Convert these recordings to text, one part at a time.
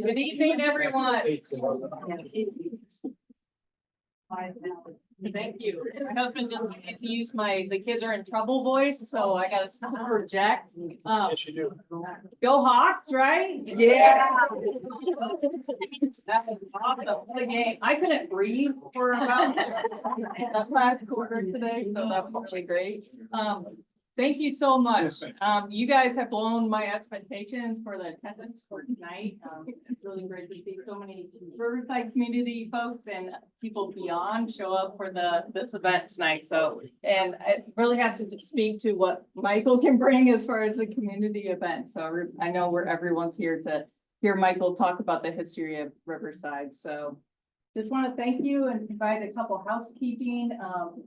Good evening, everyone. Thank you. My husband just wanted to use the kids are in trouble voice, so I gotta stop project. Yes, you do. Go Hawks, right? Yeah. That was awesome. What a game. I couldn't breathe for about the last quarter today, so that was really great. Thank you so much. You guys have blown my expectations for the attendance for tonight. It's really great to see so many Riverside community folks and people beyond show up for this event tonight. So, and it really has to speak to what Michael can bring as far as the community event. So I know everyone's here to hear Michael talk about the history of Riverside. So just want to thank you and provide a couple housekeeping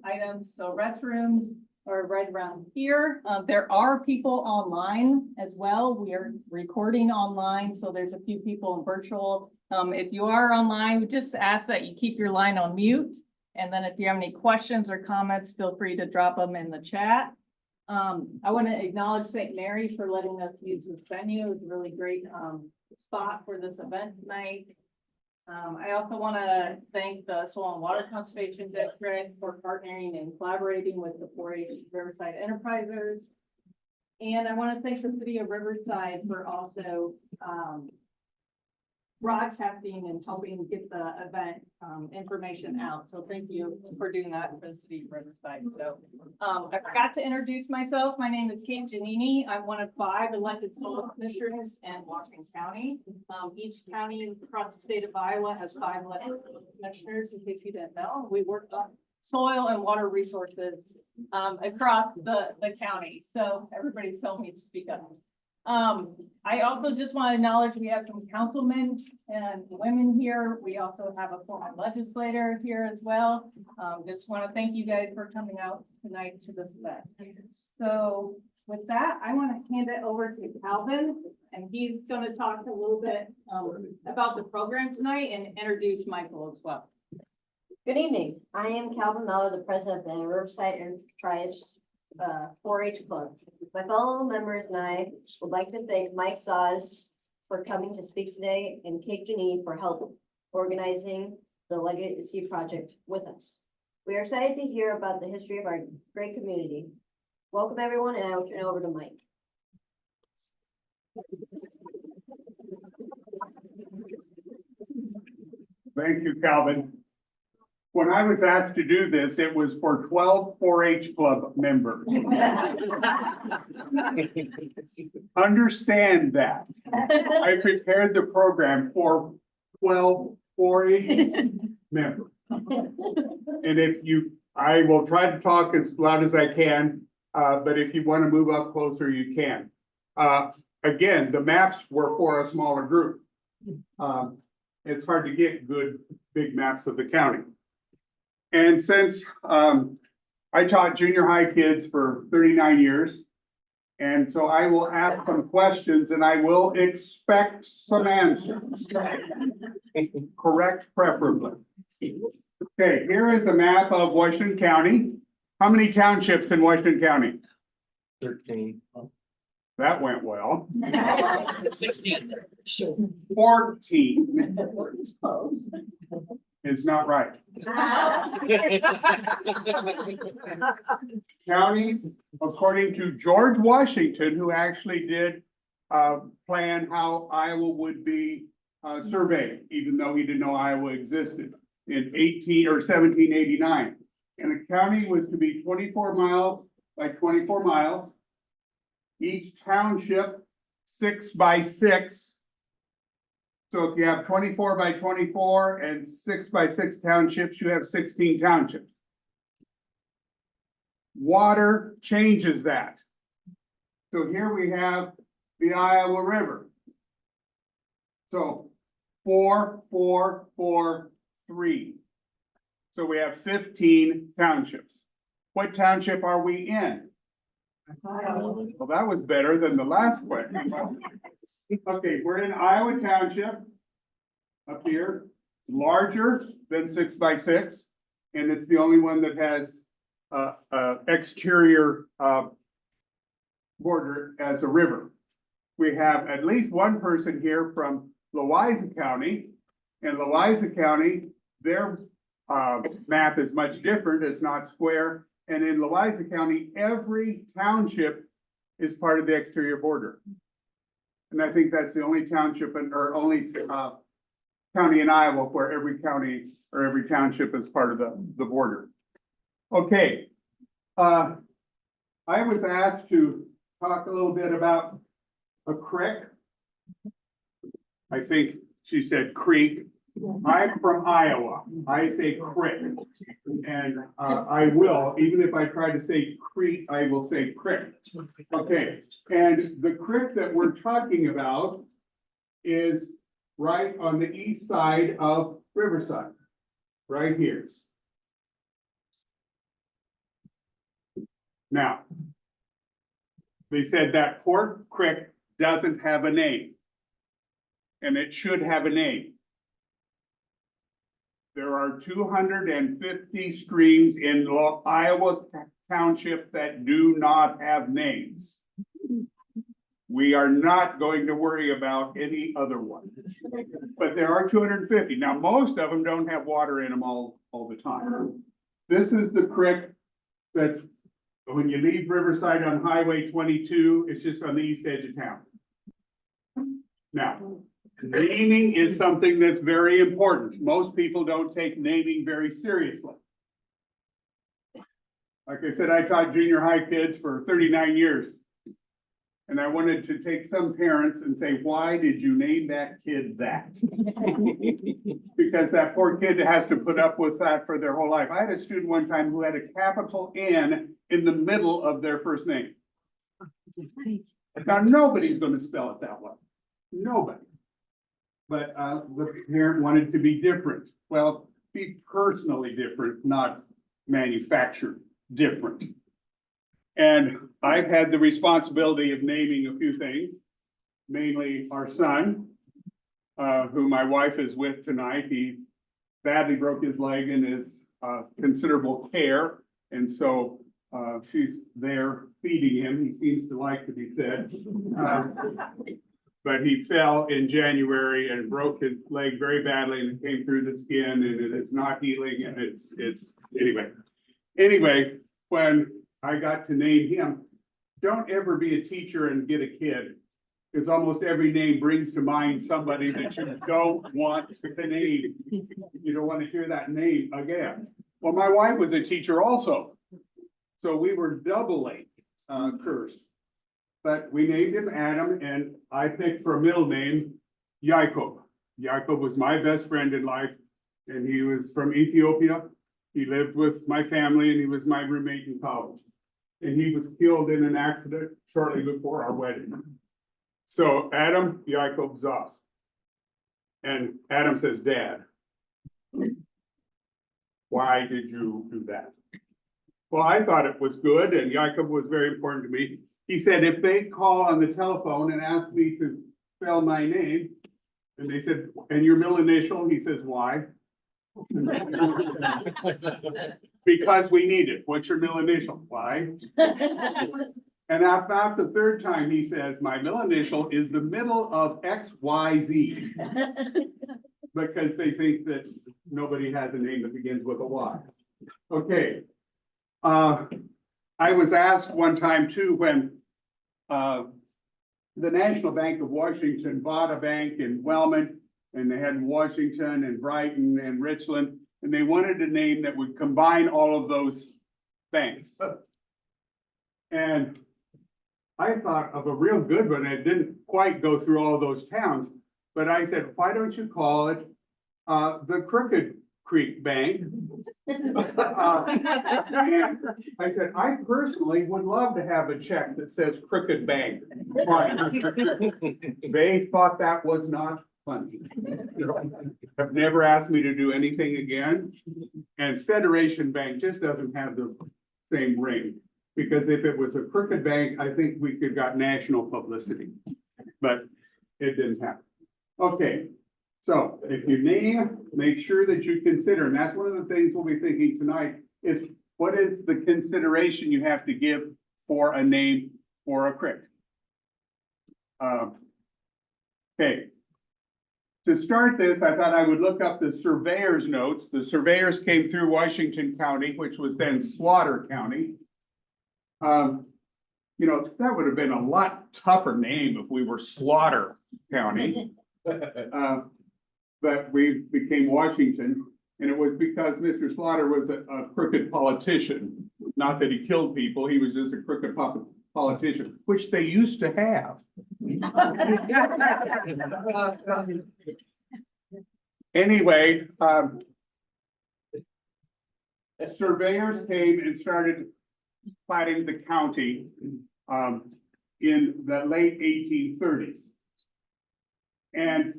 items. So restrooms are right around here. There are people online as well. We are recording online, so there's a few people in virtual. If you are online, we just ask that you keep your line on mute. And then if you have any questions or comments, feel free to drop them in the chat. I want to acknowledge St. Mary's for letting us use this venue. It's a really great spot for this event tonight. I also want to thank the Soil and Water Conservation District for partnering and collaborating with the 4-H Riverside Enterprisers. And I want to thank the city of Riverside for also broadcasting and helping get the event information out. So thank you for doing that for the city of Riverside. So I forgot to introduce myself. My name is Kate Giannini. I'm one of 5 elected soil commissioners in Washington County. Each county across the state of Iowa has 5 elected soil commissioners, in case you didn't know. We work on soil and water resources across the county. So everybody's telling me to speak up. I also just want to acknowledge we have some councilmen and women here. We also have a former legislator here as well. Just want to thank you guys for coming out tonight to this event. So with that, I want to hand it over to Calvin, and he's going to talk a little bit about the program tonight and introduce Michael as well. Good evening. I am Calvin Mellor, the president of the Riverside Enterprise 4-H Club. My fellow members and I would like to thank Mike Zahs for coming to speak today and Kate Giannini for help organizing the Legacy Project with us. We are excited to hear about the history of our great community. Welcome everyone, and I will turn it over to Mike. Thank you, Calvin. When I was asked to do this, it was for 12 4-H club members. Understand that. I prepared the program for 12 4-H members. And I will try to talk as loud as I can, but if you want to move up closer, you can. Again, the maps were for a smaller group. It's hard to get good, big maps of the county. And since I taught junior high kids for 39 years, and so I will ask some questions and I will expect some answers. Correct, preferably. Okay, here is a map of Washington County. How many townships in Washington County? 13. That went well. 16. 14 is not right. Counties, according to George Washington, who actually did plan how Iowa would be surveyed, even though he didn't know Iowa existed in 1789. And the county was to be 24 miles by 24 miles. Each township 6 by 6. So if you have 24 by 24 and 6 by 6 townships, you have 16 townships. Water changes that. So here we have the Iowa River. So 4, 4, 4, 3. So we have 15 townships. What township are we in? Well, that was better than the last question. Okay, we're in Iowa Township up here, larger than 6 by 6, and it's the only one that has exterior border as a river. We have at least one person here from Louisa County. And Louisa County, their map is much different. It's not square. And in Louisa County, every township is part of the exterior border. And I think that's the only township or only county in Iowa where every county or every township is part of the border. Okay. I was asked to talk a little bit about a creek. I think she said creek. I'm from Iowa. I say creek. And I will, even if I try to say creek, I will say creek. Okay, and the creek that we're talking about is right on the east side of Riverside, right here. Now, they said that Port Creek doesn't have a name. And it should have a name. There are 250 streams in Iowa Township that do not have names. We are not going to worry about any other one. But there are 250. Now, most of them don't have water in them all the time. This is the creek that's, when you leave Riverside on Highway 22, it's just on the east edge of town. Now, naming is something that's very important. Most people don't take naming very seriously. Like I said, I taught junior high kids for 39 years. And I wanted to take some parents and say, why did you name that kid that? Because that poor kid has to put up with that for their whole life. I had a student one time who had a capital N in the middle of their first name. Now, nobody's going to spell it that way. Nobody. But the parent wanted to be different. Well, be personally different, not manufactured different. And I've had the responsibility of naming a few things, mainly our son, who my wife is with tonight. He badly broke his leg and is considerable care. And so she's there feeding him. He seems to like to be fed. But he fell in January and broke his leg very badly, and it came through the skin, and it is not healing, and it's anyway, when I got to name him, don't ever be a teacher and get a kid, because almost every name brings to mind somebody that you don't want to name. You don't want to hear that name again. Well, my wife was a teacher also, so we were doubly cursed. But we named him Adam, and I picked for a middle name, Jacob. Jacob was my best friend in life, and he was from Ethiopia. He lived with my family, and he was my roommate in college. And he was killed in an accident shortly before our wedding. So Adam, Michael Zahs. And Adam says, Dad, why did you do that? Well, I thought it was good, and Jacob was very important to me. He said, if they call on the telephone and ask me to spell my name, and they said, and your middle initial, he says, why? Because we need it. What's your middle initial? Why? And about the third time, he says, my middle initial is the middle of XYZ. Because they think that nobody has a name that begins with a Y. Okay. I was asked one time too, when the National Bank of Washington bought a bank in Wellman, and they had Washington and Brighton and Richland, and they wanted a name that would combine all of those banks. And I thought of a real good one. It didn't quite go through all those towns, but I said, why don't you call it the Crooked Creek Bank? And I said, I personally would love to have a check that says Crooked Bank. They thought that was not funny. Have never asked me to do anything again. And Federation Bank just doesn't have the same ring. Because if it was a crooked bank, I think we could got national publicity. But it didn't happen. Okay. So if you name, make sure that you consider, and that's one of the things we'll be thinking tonight, is what is the consideration you have to give for a name for a creek? Okay. to start this, I thought I would look up the surveyor's notes. The surveyors came through Washington County, which was then Slaughter County. You know, that would have been a lot tougher name if we were Slaughter County. But we became Washington, and it was because Mr. Slaughter was a crooked politician. Not that he killed people, he was just a crooked politician, which they used to have. Anyway, surveyors came and started platting the county in the late 1830s. And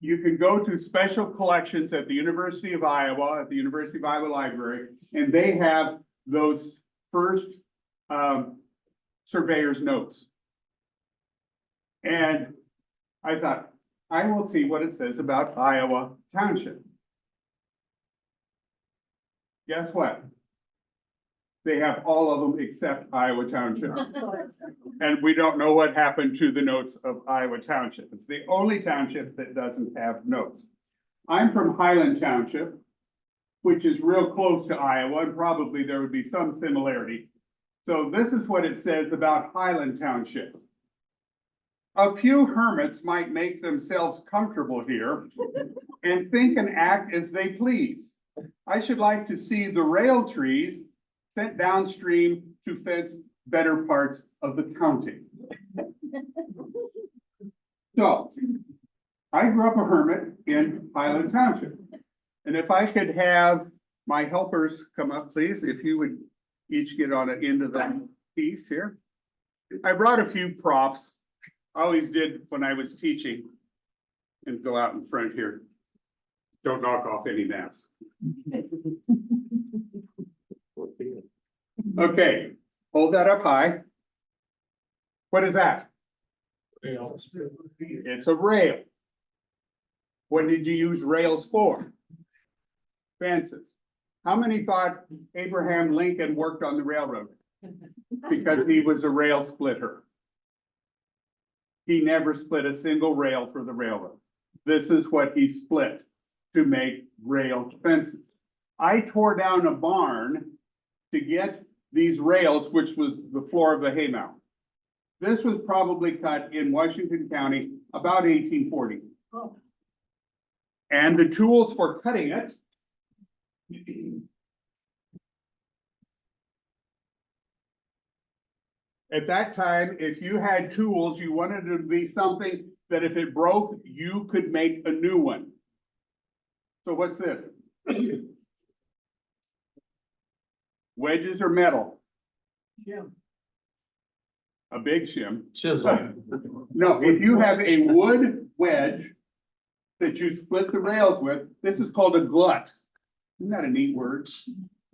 you can go to special collections at the University of Iowa, at the University of Iowa Library, and they have those first surveyor's notes. And I thought, I will see what it says about Iowa Township. Guess what? They have all of them except Iowa Township. And we don't know what happened to the notes of Iowa Township. It's the only township that doesn't have notes. I'm from Highland Township, which is real close to Iowa, and probably there would be some similarity. So this is what it says about Highland Township. A few hermits might make themselves comfortable here and think and act as they please. I should like to see the rail trees sent downstream to fence better parts of the county. So, I grew up a hermit in Highland Township. And if I could have my helpers come up, please, if you would each get on an end of the piece here. I brought a few props. I always did when I was teaching. And go out in front here. Don't knock off any maps. Okay, hold that up high. What is that? It's a rail. What did you use rails for? Fences. How many thought Abraham Lincoln worked on the railroad? Because he was a rail splitter. He never split a single rail for the railroad. This is what he split to make rail fences. I tore down a barn to get these rails, which was the floor of the haymow. This was probably cut in Washington County about 1840. Oh. And the tools for cutting it at that time, if you had tools, you wanted it to be something that if it broke, you could make a new one. So what's this? Wedges or metal? Shim. A big shim. Chisel. No, if you have a wood wedge that you split the rails with, this is called a glut. Isn't that a neat word?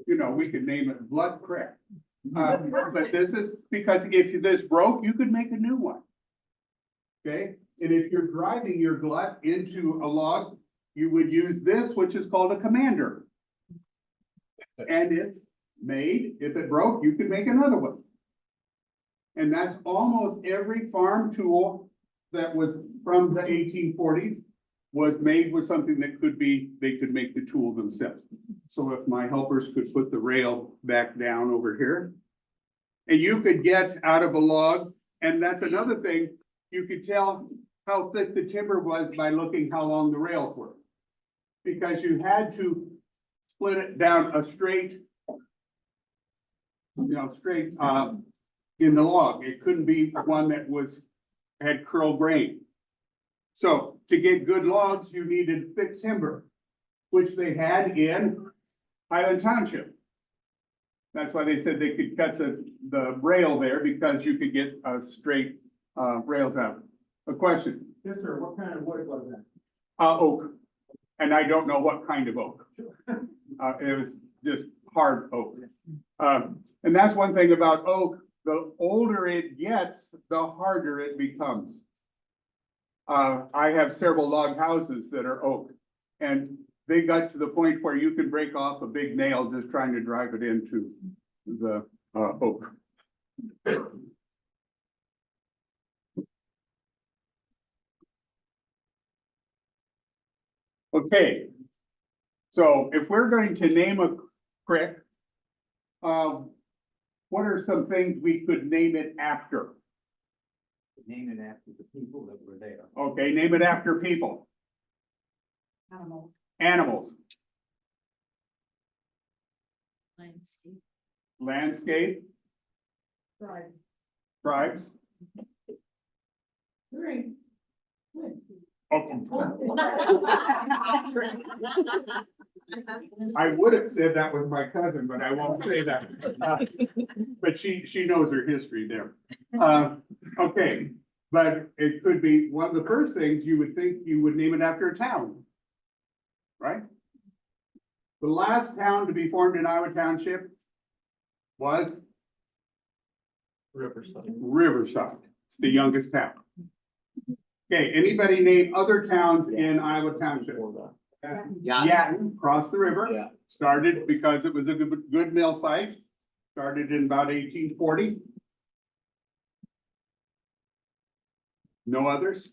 You know, we could name it glut crack. But this is because if this broke, you could make a new one. Okay, and if you're driving your glut into a log, you would use this, which is called a commander. And if it broke, you could make another one. And that's almost every farm tool that was from the 1840s was made with something that they could make the tool themselves. So if my helpers could put the rail back down over here. And you could get out of a log, and that's another thing, you could tell how thick the timber was by looking how long the rails were. Because you had to split it down a straight, in the log. It couldn't be one that had curl grain. So to get good logs, you needed thick timber, which they had in Highland Township. That's why they said they could cut the rail there, because you could get straight rails out. A question? Yes, sir. What kind of wood was that? Oak. And I don't know what kind of oak. It was just hard oak. And that's one thing about oak. The older it gets, the harder it becomes. I have several log houses that are oak, and they got to the point where you can break off a big nail just trying to drive it into the oak. Okay. So if we're going to name a creek, what are some things we could name it after? Name it after the people that were there. Okay, name it after people, Animals. animals, Landscape. landscape, Right. tribes. Three. Oh, I would have said that was my cousin, but I won't say that. But she knows her history there. Okay, but it could be one of the first things you would think you would name it after a town. Right? The last town to be formed in Iowa Township was Riverside. It's the youngest town. Okay, anybody name other towns in Iowa Township? Yatton, across the river. Yeah. Started because it was a good mill site. Started in about 1840. No others?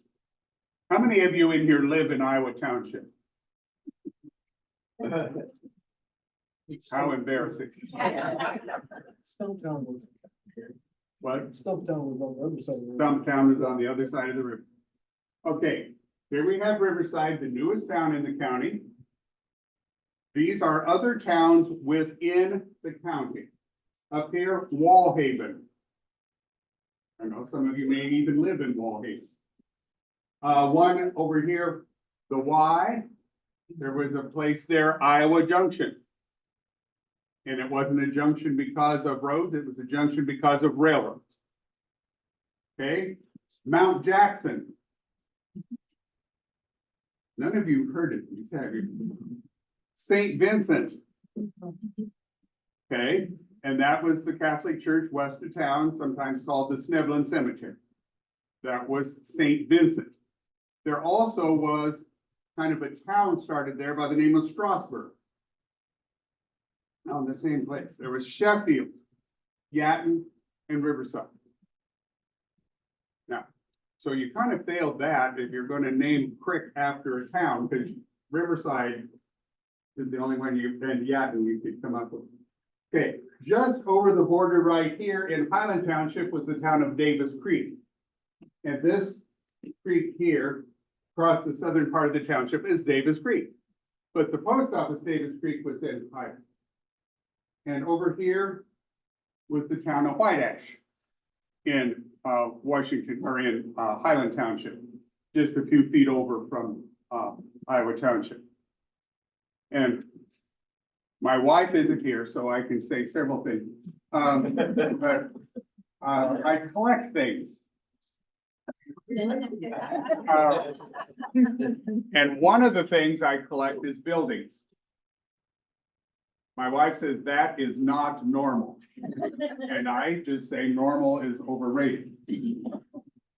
How many of you in here live in Iowa Township? How embarrassing. Stumptown was. What? Stumptown was on the other side of the. Stumptown is on the other side of the river. Okay, here we have Riverside, the newest town in the county. These are other towns within the county. Up here, Wallhaven. I know some of you may even live in Wallhaven. One over here, the Y, there was a place there, Iowa Junction. And it wasn't a junction because of roads, it was a junction because of railroads. Okay, Mount Jackson. None of you heard of these, have you? St. Vincent. Okay, and that was the Catholic Church west of town, sometimes called the Snevlin Cemetery. That was St. Vincent. There also was kind of a town started there by the name of Strasburg. On the same place. There was Sheffield, Yatton, and Riverside. Now, so you kind of failed that if you're going to name creek after a town, because Riverside is the only one you, and Yatton you could come up with. Okay, just over the border right here in Highland Township was the town of Davis Creek. And this creek here, across the southern part of the township, is Davis Creek. But the post office Davis Creek was in Highland. And over here was the town of White Ash in Washington, or in Highland Township, just a few feet over from Iowa Township. And my wife isn't here, so I can say several things. But I collect things. And one of the things I collect is buildings. My wife says that is not normal. And I just say normal is overrated.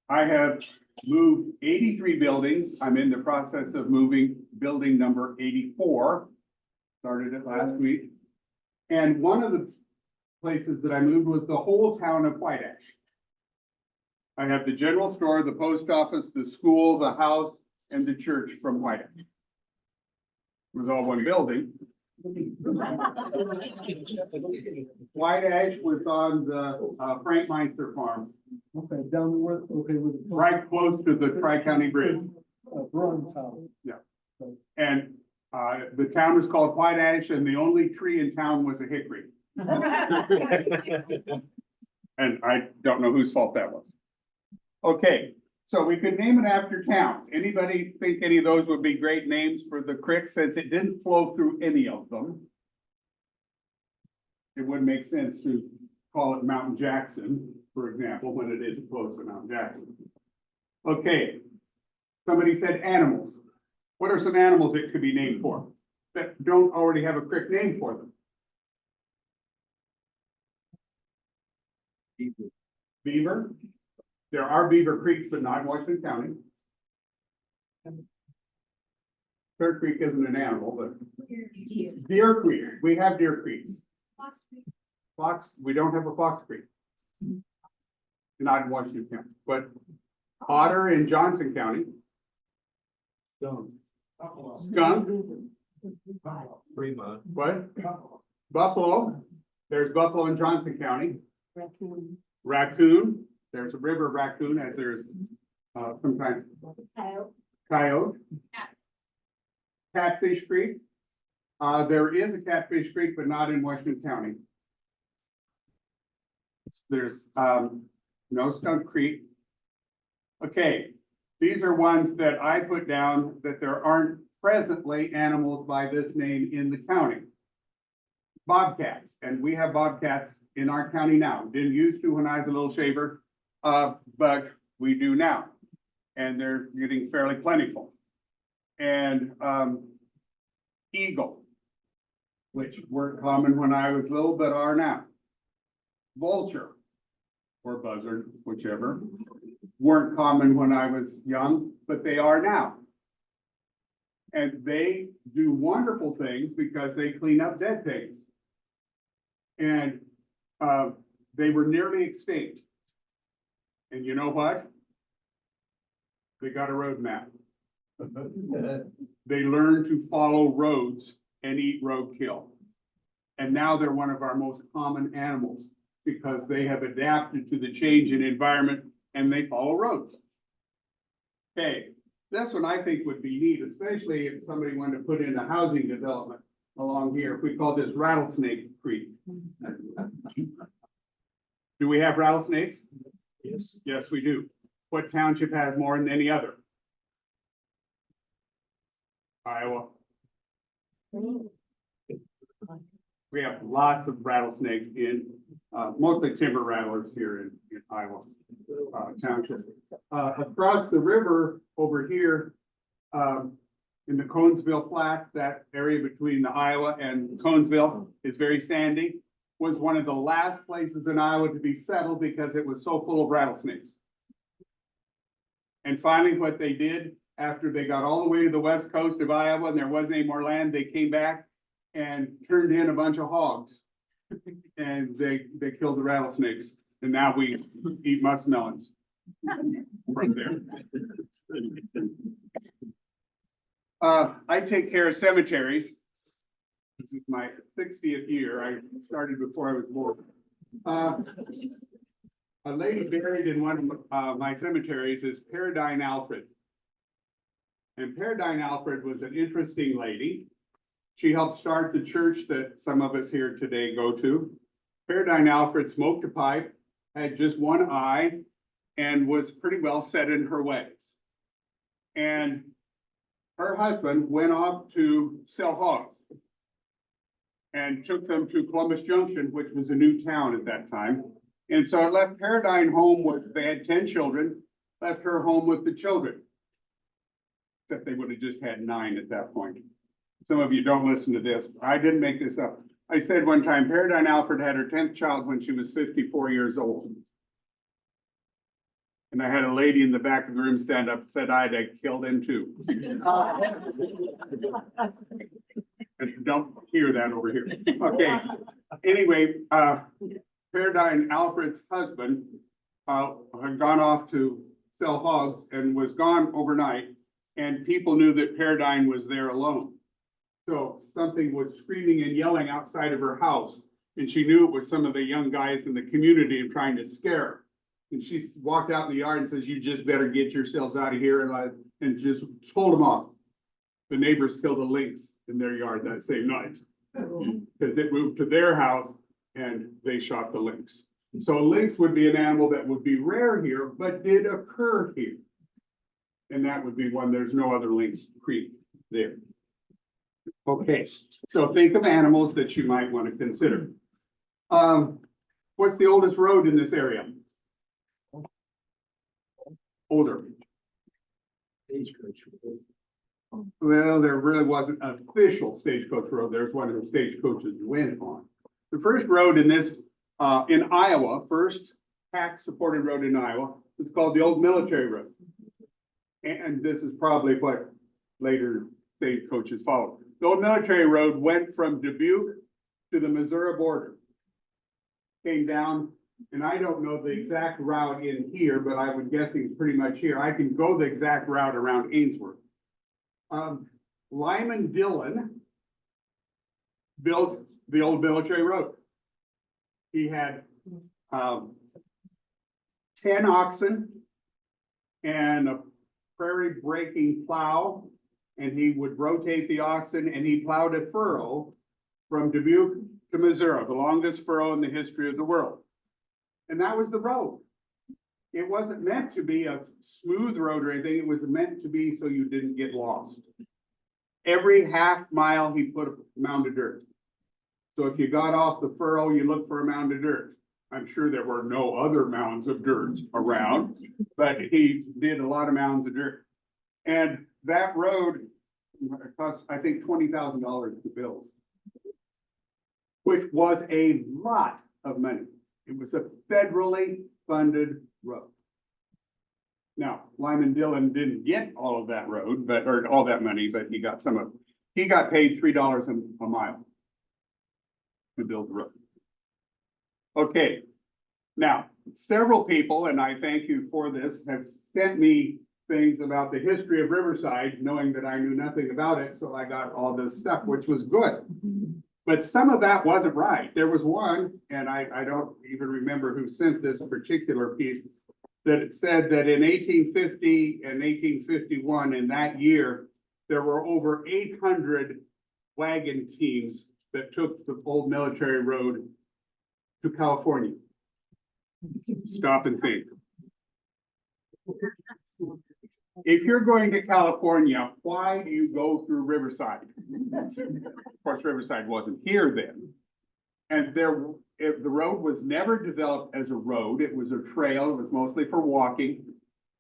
I have moved 83 buildings. I'm in the process of moving building number 84. Started it last week. And one of the places that I moved was the whole town of White Ash. I have the general store, the post office, the school, the house, and the church from White Ash. It was all one building. White Ash was on the Frank Meinster farm, Okay, down the road, okay, with. right close to the Tri-County Bridge. Brown town. And the town was called White Ash, and the only tree in town was a hickory. And I don't know whose fault that was. Okay, so we could name it after towns. Anybody think any of those would be great names for the creek, since it didn't flow through any of them? It wouldn't make sense to call it Mountain Jackson, for example, when it is close to Mountain Jackson. Okay, somebody said animals. What are some animals it could be named for that don't already have a creek name for them? Beaver. There are beaver creeks, but not in Washington County. Third Creek isn't an animal, but Deer Creek, we have Deer Creeks. Fox, we don't have a Fox Creek. Not in Washington County, but Otter in Johnson County. skunk, Fremont. what? Buffalo, there's buffalo in Johnson County. Raccoon, there's a river raccoon, as there's, sometimes coyote. Catfish Creek. There is a Catfish Creek, but not in Washington County. There's, no Skunk Creek. Okay, these are ones that I put down that there aren't presently animals by this name in the county. Bobcats, and we have bobcats in our county now. Didn't used to when I was a little shaver, but we do now. And they're getting fairly plentiful. And, eagle, which weren't common when I was little, but are now. Vulture, or buzzard, whichever, weren't common when I was young, but they are now. And they do wonderful things because they clean up dead things. And they were nearly extinct. And you know what? They got a road map. They learned to follow roads and eat roadkill. And now they're one of our most common animals because they have adapted to the change in environment and they follow roads. Okay, this one I think would be neat, especially if somebody wanted to put in a housing development along here. If we call this Rattlesnake Creek. Do we have rattlesnakes? Yes. Yes, we do. What township has more than any other? Iowa. We have lots of rattlesnakes in, mostly timber rattlers here in Iowa township. Across the river over here, in the Conesville Flat, that area between the Iowa and Conesville is very sandy, was one of the last places in Iowa to be settled because it was so full of rattlesnakes. And finally, what they did after they got all the way to the west coast of Iowa and there wasn't any more land, they came back and turned in a bunch of hogs. And they killed the rattlesnakes. And now we eat muskmelons from there. I take care of cemeteries. This is my 60th year. I started before I was born. A lady buried in one of my cemeteries is Peridine Alfred. And Peridine Alfred was an interesting lady. She helped start the church that some of us here today go to. Peridine Alfred smoked a pipe, had just one eye, and was pretty well set in her ways. And her husband went off to sell hogs and took them to Columbus Junction, which was a new town at that time. And so it left Peridine home with, they had 10 children, left her home with the children. Except they would have just had 9 at that point. Some of you don't listen to this. I didn't make this up. I said one time, Peridine Alfred had her 10th child when she was 54 years old. And I had a lady in the back of the room stand up and said I'd have killed him too. And don't hear that over here. Okay, anyway, Peridine Alfred's husband had gone off to sell hogs and was gone overnight. And people knew that Peridine was there alone. So something was screaming and yelling outside of her house. And she knew it was some of the young guys in the community and trying to scare her. And she walked out in the yard and says, "You just better get yourselves out of here," and just told them off. The neighbors killed a lynx in their yard that same night. Because it moved to their house and they shot the lynx. So a lynx would be an animal that would be rare here, but did occur here. And that would be one, there's no other Lynx Creek there. Okay, so think of animals that you might want to consider. What's the oldest road in this area? Older. Stagecoach. Well, there really wasn't an official stagecoach road. There's one of the stagecoaches went on. The first road in this, in Iowa, first tax-supported road in Iowa, is called the Old Military Road. And this is probably what later stagecoaches followed. The Old Military Road went from Dubuque to the Missouri border. Came down, and I don't know the exact route in here, but I would guess it's pretty much here. I can go the exact route around Ainsworth. Lyman Dillon built the old military road. He had 10 oxen and a prairie breaking plow, and he would rotate the oxen, and he plowed a furrow from Dubuque to Missouri, the longest furrow in the history of the world. And that was the road. It wasn't meant to be a smooth road or anything. It was meant to be so you didn't get lost. Every half mile, he put a mound of dirt. So if you got off the furrow, you looked for a mound of dirt. I'm sure there were no other mounds of dirt around, but he did a lot of mounds of dirt. And that road cost, I think, $20,000 to build, which was a lot of money. It was a federally funded road. Now, Lyman Dillon didn't get all of that road, or all that money, but he got some of it. He got paid $3 a mile to build the road. Okay, now, several people, and I thank you for this, have sent me things about the history of Riverside, knowing that I knew nothing about it, so I got all this stuff, which was good. But some of that wasn't right. There was one, and I don't even remember who sent this particular piece, that it said that in 1850 and 1851, in that year, there were over 800 wagon teams that took the old military road to California. Stop and think. If you're going to California, why do you go through Riverside? Of course, Riverside wasn't here then. And the road was never developed as a road. It was a trail. It was mostly for walking.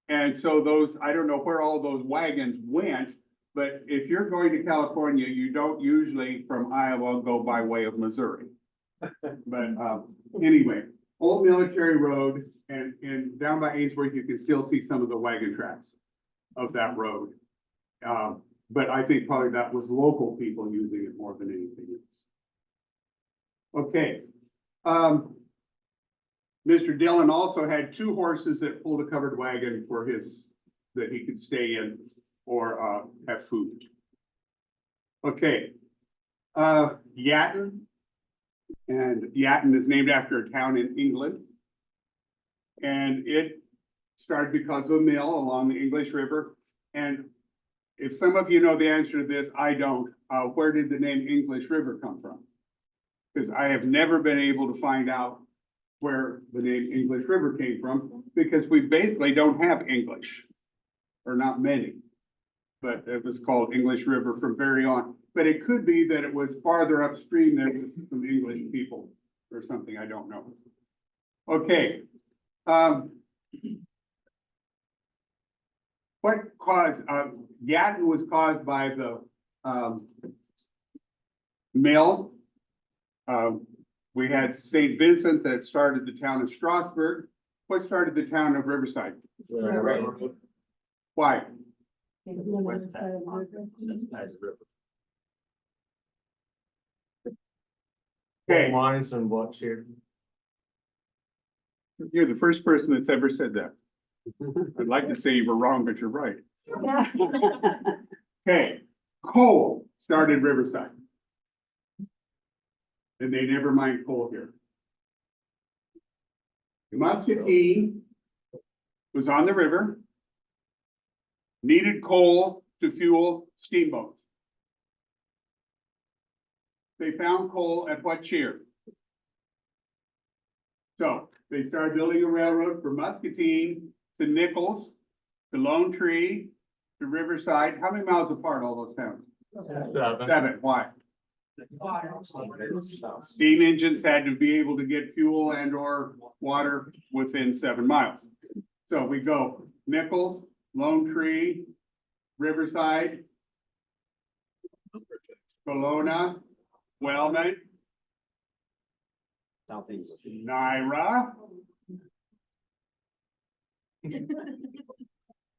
And so those, I don't know where all those wagons went, but if you're going to California, you don't usually from Iowa go by way of Missouri. But anyway, old military road, and down by Ainsworth, you can still see some of the wagon tracks of that road. But I think probably that was local people using it more than anything else. Okay. Mr. Dillon also had 2 horses that pulled a covered wagon for that he could stay in or have food. Okay. Yatton. And Yatton is named after a town in England. And it started because of a mill along the English River. And if some of you know the answer to this, I don't. Where did the name English River come from? Because I have never been able to find out where the name English River came from, because we basically don't have English, or not many. But it was called English River from very on. But it could be that it was farther upstream than some English people or something, I don't know. Okay. What caused, Yatton was caused by the mill. We had St. Vincent that started the town of Strasburg. What started the town of Riverside? Why? Okay. Lines and what's here. You're the first person that's ever said that. I'd like to say you were wrong, but you're right. Okay, coal started Riverside. And they never mined coal here. The Muscatine was on the river, needed coal to fuel steamboats. They found coal at what year? So they started building a railroad from Muscatine to Nichols, to Lone Tree, to Riverside. How many miles apart all those towns? 7. Why? Steam engines had to be able to get fuel and or water within 7 miles. So we go Nichols, Lone Tree, Riverside, Kelowna, Wellman, Naira.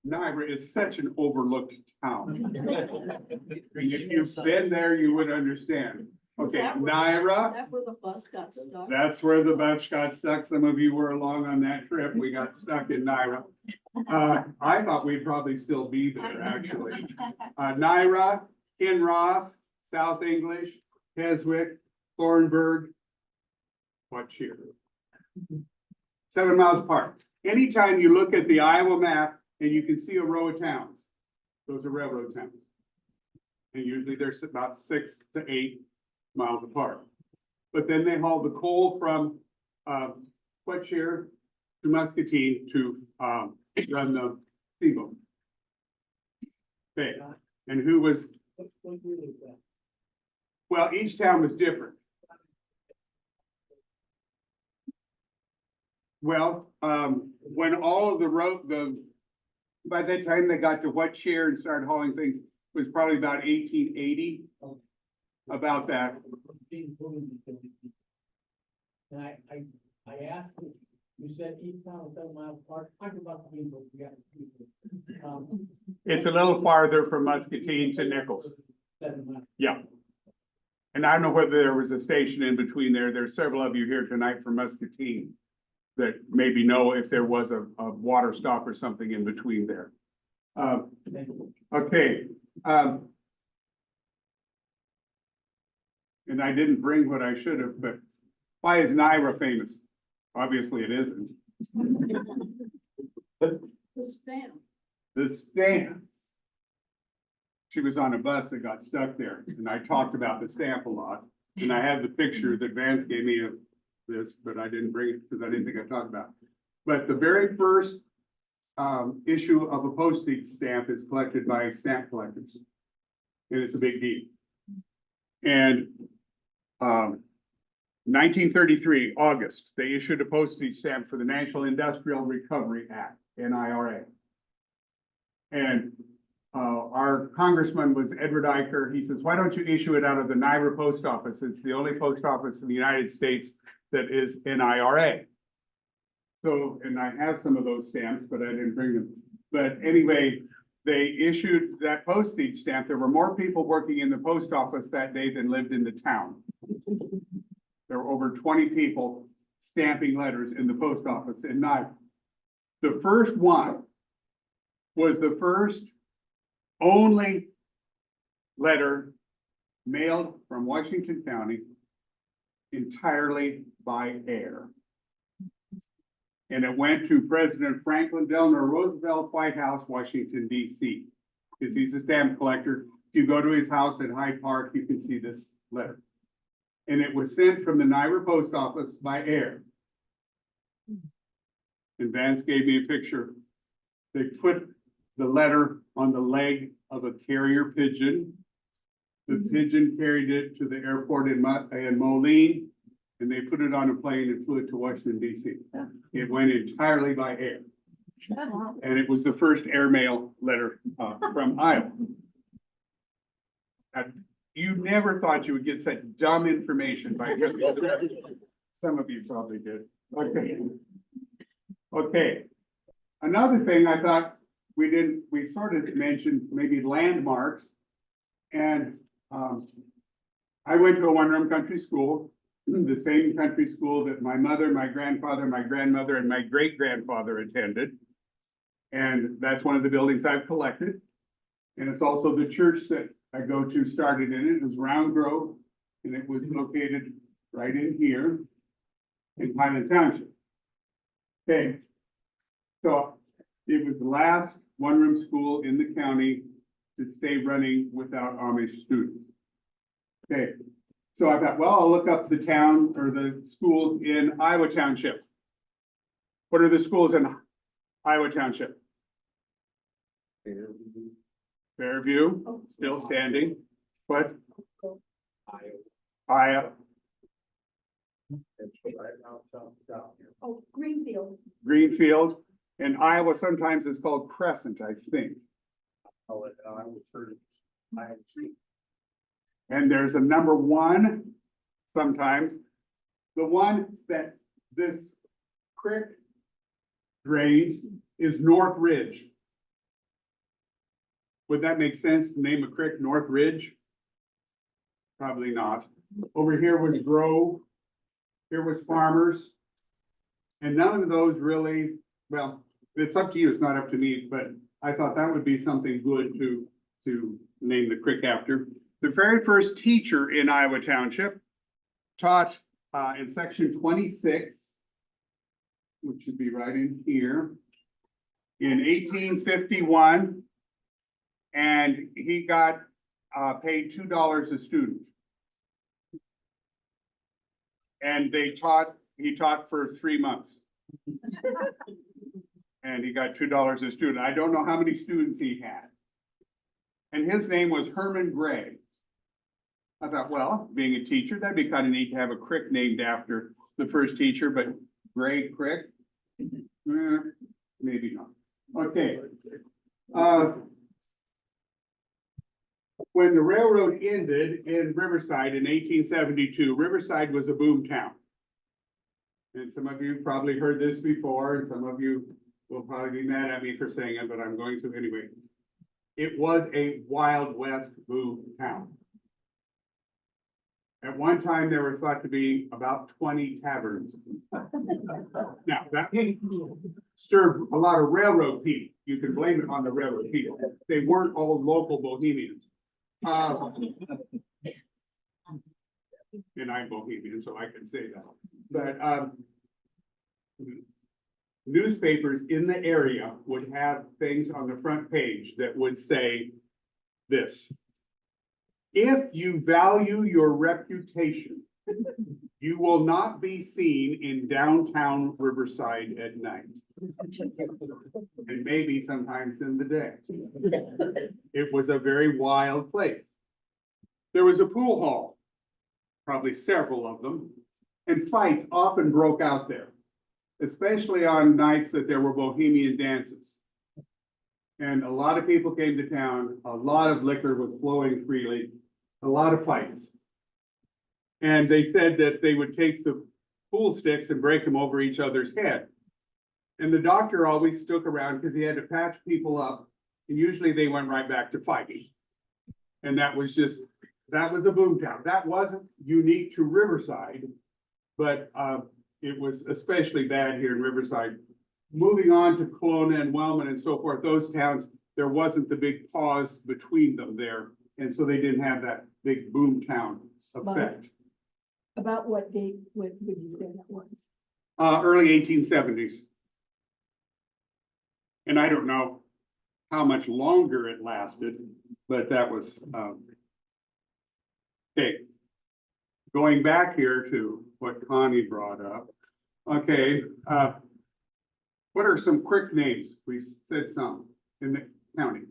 Naira is such an overlooked town. If you've been there, you would understand. Okay, Naira. That's where the bus got stuck. That's where the bus got stuck. Some of you were along on that trip. We got stuck in Naira. I thought we'd probably still be there, actually. Naira, Kinross, South English, Keswick, Thornburg, Whatshire. 7 miles apart. Anytime you look at the Iowa map and you can see a row of towns, those are railroad towns. And usually they're about 6 to 8 miles apart. But then they haul the coal from Whatshire to Muscatine to run the steamboat. Okay, and who was, well, each town was different. Well, when all of by the time they got to Whatshire and started hauling things, it was probably about 1880. About that. And I asked, you said each town was 7 miles apart, talk about the people, we got people. It's a little farther from Muscatine to Nichols. 7 miles. Yeah. And I don't know whether there was a station in between there. There's several of you here tonight from Muscatine that maybe know if there was a water stop or something in between there. Okay. And I didn't bring what I should have, but why is Naira famous? Obviously it isn't. The stamp. The stamp. She was on a bus that got stuck there, and I talked about the stamp a lot. And I had the picture that Vance gave me of this, but I didn't bring it because I didn't think I talked about it. But the very first issue of a postage stamp is collected by stamp collectors. And it's a big deal. And 1933, August, they issued a postage stamp for the National Industrial Recovery Act, NIRA. And our congressman was Edward Eicher. He says, why don't you issue it out of the Naira post office? It's the only post office in the United States that is NIRA. So, and I have some of those stamps, but I didn't bring them. But anyway, they issued that postage stamp. There were more people working in the post office that day than lived in the town. There were over 20 people stamping letters in the post office at night. The first one was the first only letter mailed from Washington County entirely by air. And it went to President Franklin Delano Roosevelt, White House, Washington, D.C. Because he's a stamp collector. If you go to his house at Hyde Park, you can see this letter. And it was sent from the Naira post office by air. And Vance gave me a picture. They put the letter on the leg of a carrier pigeon. The pigeon carried it to the airport in Moline, and they put it on a plane and flew it to Washington, D.C. It went entirely by air. And it was the first airmail letter from Iowa. You never thought you would get such dumb information by some of you probably did. Okay. Okay. Another thing I thought we sort of mentioned maybe landmarks. And I went to a one-room country school, the same country school that my mother, my grandfather, my grandmother, and my great-grandfather attended. And that's one of the buildings I've collected. And it's also the church that I go to started in it. It was Round Grove, and it was located right in here in Highland Township. Okay, so it was the last one-room school in the county to stay running without Amish students. Okay, so I thought, well, I'll look up the town or the schools in Iowa Township. What are the schools in Iowa Township? Fairview, still standing. What? Iowa. Oh, Greenfield. Greenfield, and Iowa sometimes is called Crescent, I think. And there's a number one sometimes. The one that this creek drains is North Ridge. Would that make sense to name a creek North Ridge? Probably not. Over here was Grove. Here was Farmers. And none of those really, well, it's up to you, it's not up to me, but I thought that would be something good to named the creek after. The very first teacher in Iowa Township taught in section 26, which should be right in here, in 1851. And he got paid $2 a student. And he taught for 3 months. And he got $2 a student. I don't know how many students he had. And his name was Herman Gray. I thought, well, being a teacher, that'd be kind of neat to have a creek named after the first teacher, but Gray Creek? Maybe not. Okay. When the railroad ended in Riverside in 1872, Riverside was a boom town. And some of you probably heard this before, and some of you will probably be mad at me for saying it, but I'm going to anyway. It was a Wild West boom town. At one time, there was thought to be about 20 taverns. Now, that served a lot of railroad people. You can blame it on the railroad people. They weren't all local Bohemians. And I'm Bohemian, so I can say that. But newspapers in the area would have things on the front page that would say this: if you value your reputation, you will not be seen in downtown Riverside at night. And maybe sometimes in the day. It was a very wild place. There was a pool hall, probably several of them, and fights often broke out there, especially on nights that there were bohemian dances. And a lot of people came to town, a lot of liquor was flowing freely, a lot of fights. And they said that they would take the pool sticks and break them over each other's head. And the doctor always stuck around because he had to patch people up, and usually they went right back to fighting. And that was a boom town. That wasn't unique to Riverside, but it was especially bad here in Riverside. Moving on to Kelowna and Wellman and so forth, those towns, there wasn't the big pause between them there. And so they didn't have that big boom town effect. About what date would you say that was? Early 1870s. And I don't know how much longer it lasted, but that was, okay. Going back here to what Connie brought up. Okay, what are some creek names? We said some in the county.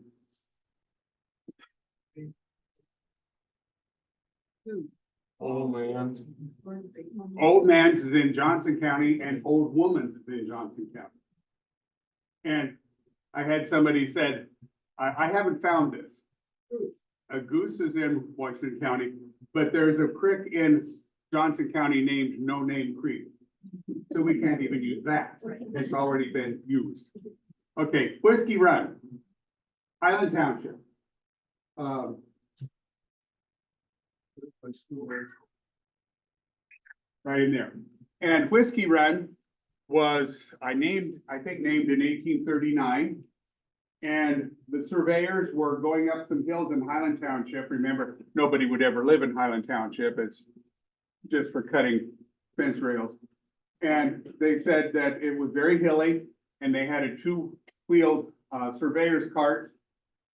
Oh, man. Old Man's is in Johnson County and Old Woman's is in Johnson County. And I had somebody said, I haven't found this. A Goose is in Washington County, but there's a creek in Johnson County named No Name Creek. So we can't even use that. It's already been used. Okay, Whiskey Run, Highland Township. Right in there. And Whiskey Run was, I think named in 1839. And the surveyors were going up some hills in Highland Township. Remember, nobody would ever live in Highland Township. It's just for cutting fence rails. And they said that it was very hilly and they had a two-wheeled surveyor's cart.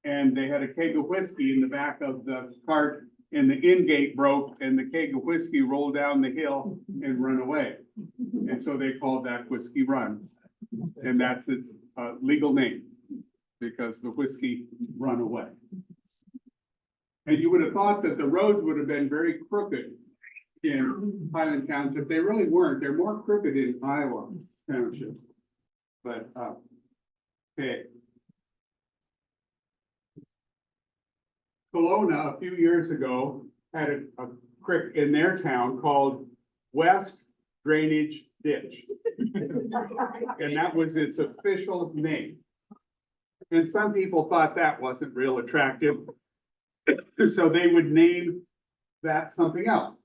And they had a keg of whiskey in the back of the cart, and the in gate broke and the keg of whiskey rolled down the hill and run away. And so they called that Whiskey Run. And that's its legal name, because the whiskey run away. And you would have thought that the roads would have been very crooked in Highland Township. They really weren't. They're more crooked in Iowa Township. But, okay. Kelowna, a few years ago, had a creek in their town called West Drainage Ditch. And that was its official name. And some people thought that wasn't real attractive. So they would name that something else.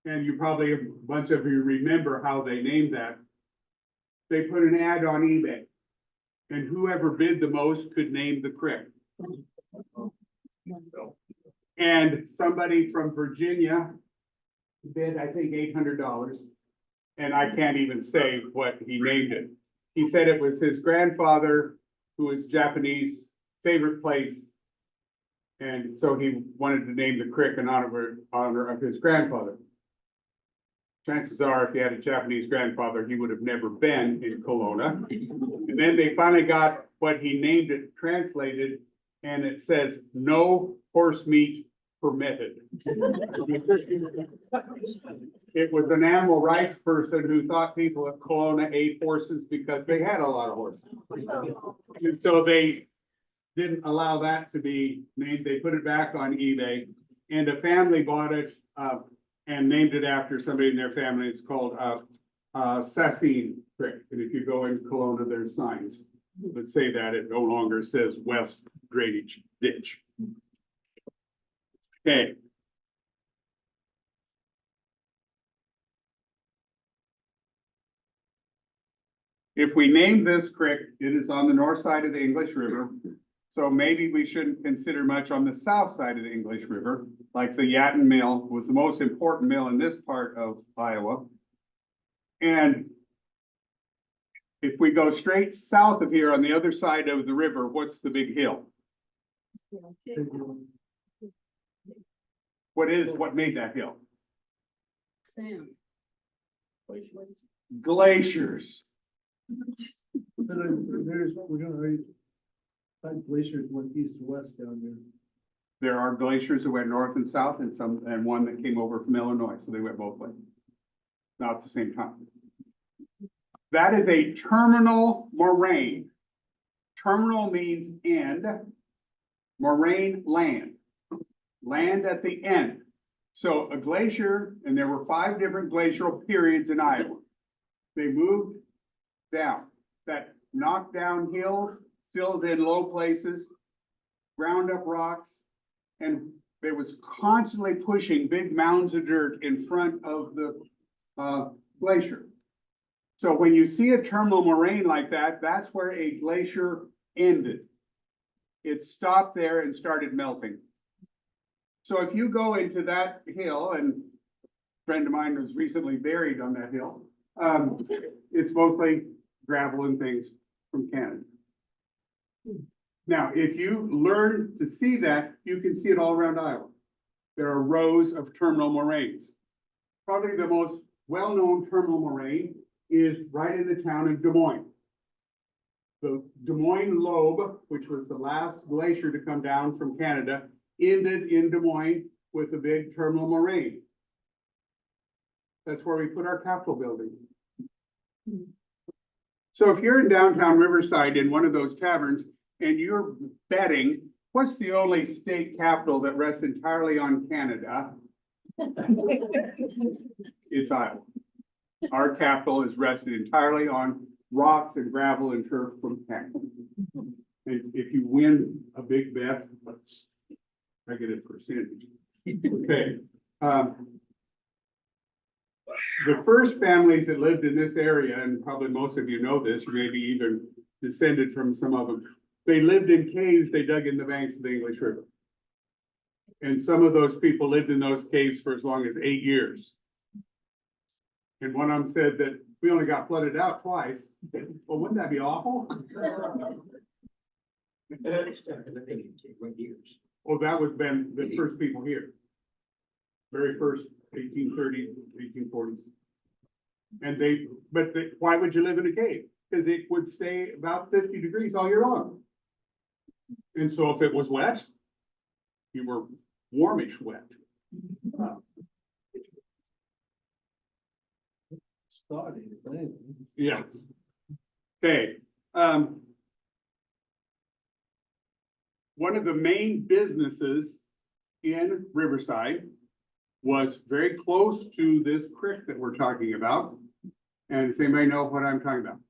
And you probably, a bunch of you remember how they named that. They put an ad on eBay. And whoever bid the most could name the creek. And somebody from Virginia bid, I think, $800. And I can't even say what he named it. He said it was his grandfather, who was Japanese, favorite place. And so he wanted to name the creek in honor of his grandfather. Chances are, if he had a Japanese grandfather, he would have never been in Kelowna. And then they finally got what he named it translated, and it says, "No horse meat permitted." It was an animal rights person who thought people at Kelowna ate horses because they had a lot of horses. And so they didn't allow that to be named. They put it back on eBay, and a family bought it, and named it after somebody in their family. It's called, Sassine Creek. And if you go in Kelowna, there's signs that say that. It no longer says West Drainage Ditch. Okay. If we name this creek, it is on the north side of the English River. So maybe we shouldn't consider much on the south side of the English River, like the Yatton Mill was the most important mill in this part of Iowa. And if we go straight south of here on the other side of the river, what's the big hill? What made that hill? Sam. Glaciers. But we're gonna find glaciers went east to west down there. There are glaciers that went north and south and one that came over from Illinois, so they went both ways. Not at the same time. That is a terminal moraine. Terminal means end. Moraine, land. Land at the end. So a glacier, and there were 5 different glacial periods in Iowa. They moved down, that knocked down hills, filled in low places, ground up rocks, and there was constantly pushing big mounds of dirt in front of the glacier. So when you see a terminal moraine like that, that's where a glacier ended. It stopped there and started melting. So if you go into that hill, and a friend of mine was recently buried on that hill, it's mostly gravel and things from Canada. Now, if you learn to see that, you can see it all around Iowa. There are rows of terminal moraines. Probably the most well-known terminal moraine is right in the town of Des Moines. The Des Moines Lobe, which was the last glacier to come down from Canada, ended in Des Moines with a big terminal moraine. That's where we put our Capitol building. So if you're in downtown Riverside in one of those taverns and you're betting, what's the only state capital that rests entirely on Canada? It's Iowa. Our capital is rested entirely on rocks and gravel and turf from Canada. And if you win a big bet, I get a percentage. Okay. The first families that lived in this area, and probably most of you know this, you maybe even descended from some of them, they lived in caves they dug in the banks of the English River. And some of those people lived in those caves for as long as 8 years. And one of them said that we only got flooded out twice. Well, wouldn't that be awful? Well, that was been the first people here. Very first 1830s, 1840s. And why would you live in a cave? Because it would stay about 50 degrees all year long. And so if it was wet, you were warmish wet. Yeah. Okay. One of the main businesses in Riverside was very close to this creek that we're talking about. And does anybody know what I'm talking about?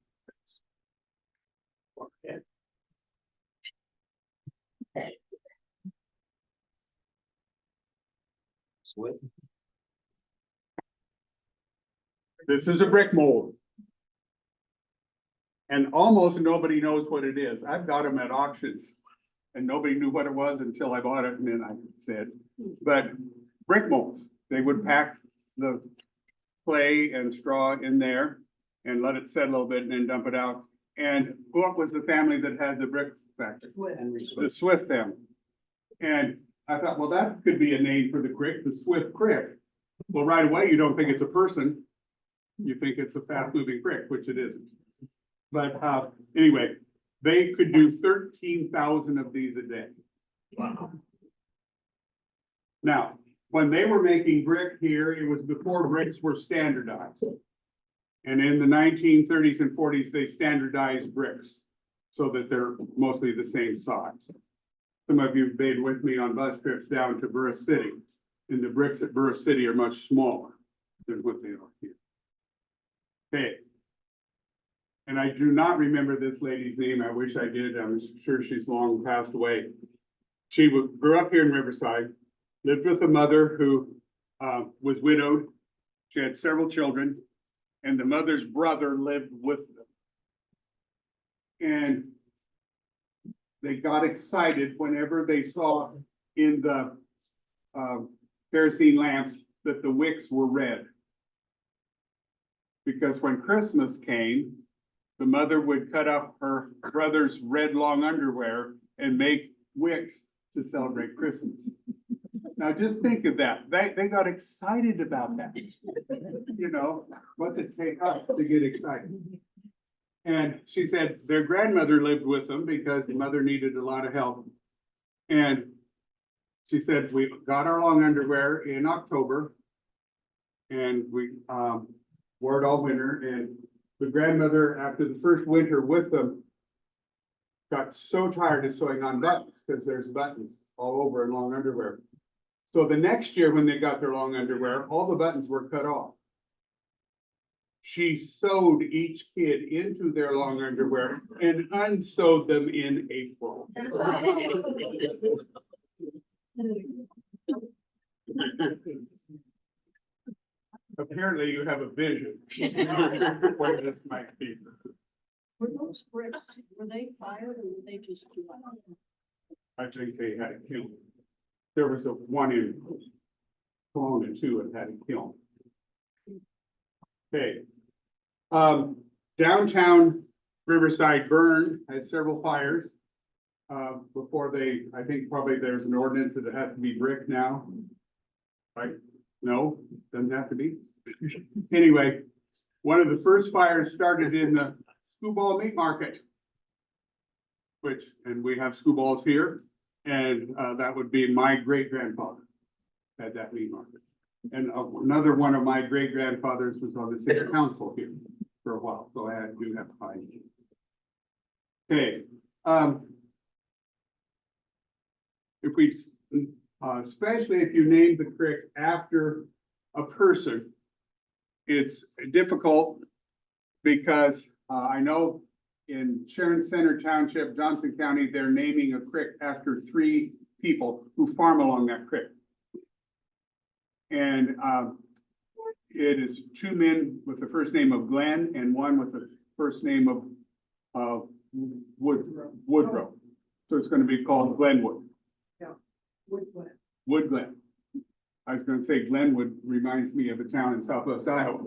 Sweat. This is a brick mold. And almost nobody knows what it is. I've got them at auctions. and nobody knew what it was until I bought it, and then I said, but brick molds, they would pack the clay and straw in there and let it set a little bit and then dump it out. And what was the family that had the brick factory? The Swift family. And I thought, well, that could be a name for the creek, the Swift Creek. Well, right away, you don't think it's a person. You think it's a fast moving creek, which it isn't. But anyway, they could do 13,000 of these a day. Wow. Now, when they were making brick here, it was before bricks were standardized. And in the 1930s and 40s, they standardized bricks so that they're mostly the same size. Some of you have been with me on bus trips down to Burris City, and the bricks at Burris City are much smaller than what they are here. Okay. And I do not remember this lady's name. I wish I did. I'm sure she's long passed away. She grew up here in Riverside, lived with a mother who was widowed. She had several children, and the mother's brother lived with them. And they got excited whenever they saw in the kerosene lamps that the wicks were red. Because when Christmas came, the mother would cut up her brother's red long underwear and make wicks to celebrate Christmas. Now just think of that. They got excited about that. You know, what did it take us to get excited? And she said their grandmother lived with them because the mother needed a lot of help. And she said, we got our long underwear in October and we wore it all winter. And the grandmother, after the first winter with them, got so tired of sewing on buttons because there's buttons all over in long underwear. So the next year when they got their long underwear, all the buttons were cut off. She sewed each kid into their long underwear and unsewed them in April. Apparently you have a vision where this might be. Were those bricks, were they fired or were they just? I think they had a kiln. There was one in Cologne and two that had a kiln. Okay. Downtown Riverside burned, had several fires. Before I think probably there's an ordinance that it has to be brick now. Right? No, doesn't have to be. Anyway, one of the first fires started in the Schoolball Meat Market. And we have schoolballs here, and that would be my great-grandfather had that meat market. And another one of my great-grandfathers was on the city council here for a while, so I do have to find it. Okay, if we, especially if you name the creek after a person, it's difficult because I know in Sharon Center Township, Johnson County, they're naming a creek after 3 people who farm along that creek. And it is 2 men with the first name of Glenn and one with the first name of Woodrow. So it's going to be called Glenwood. Wood Glen. I was going to say Glenwood reminds me of a town in Southwest Iowa.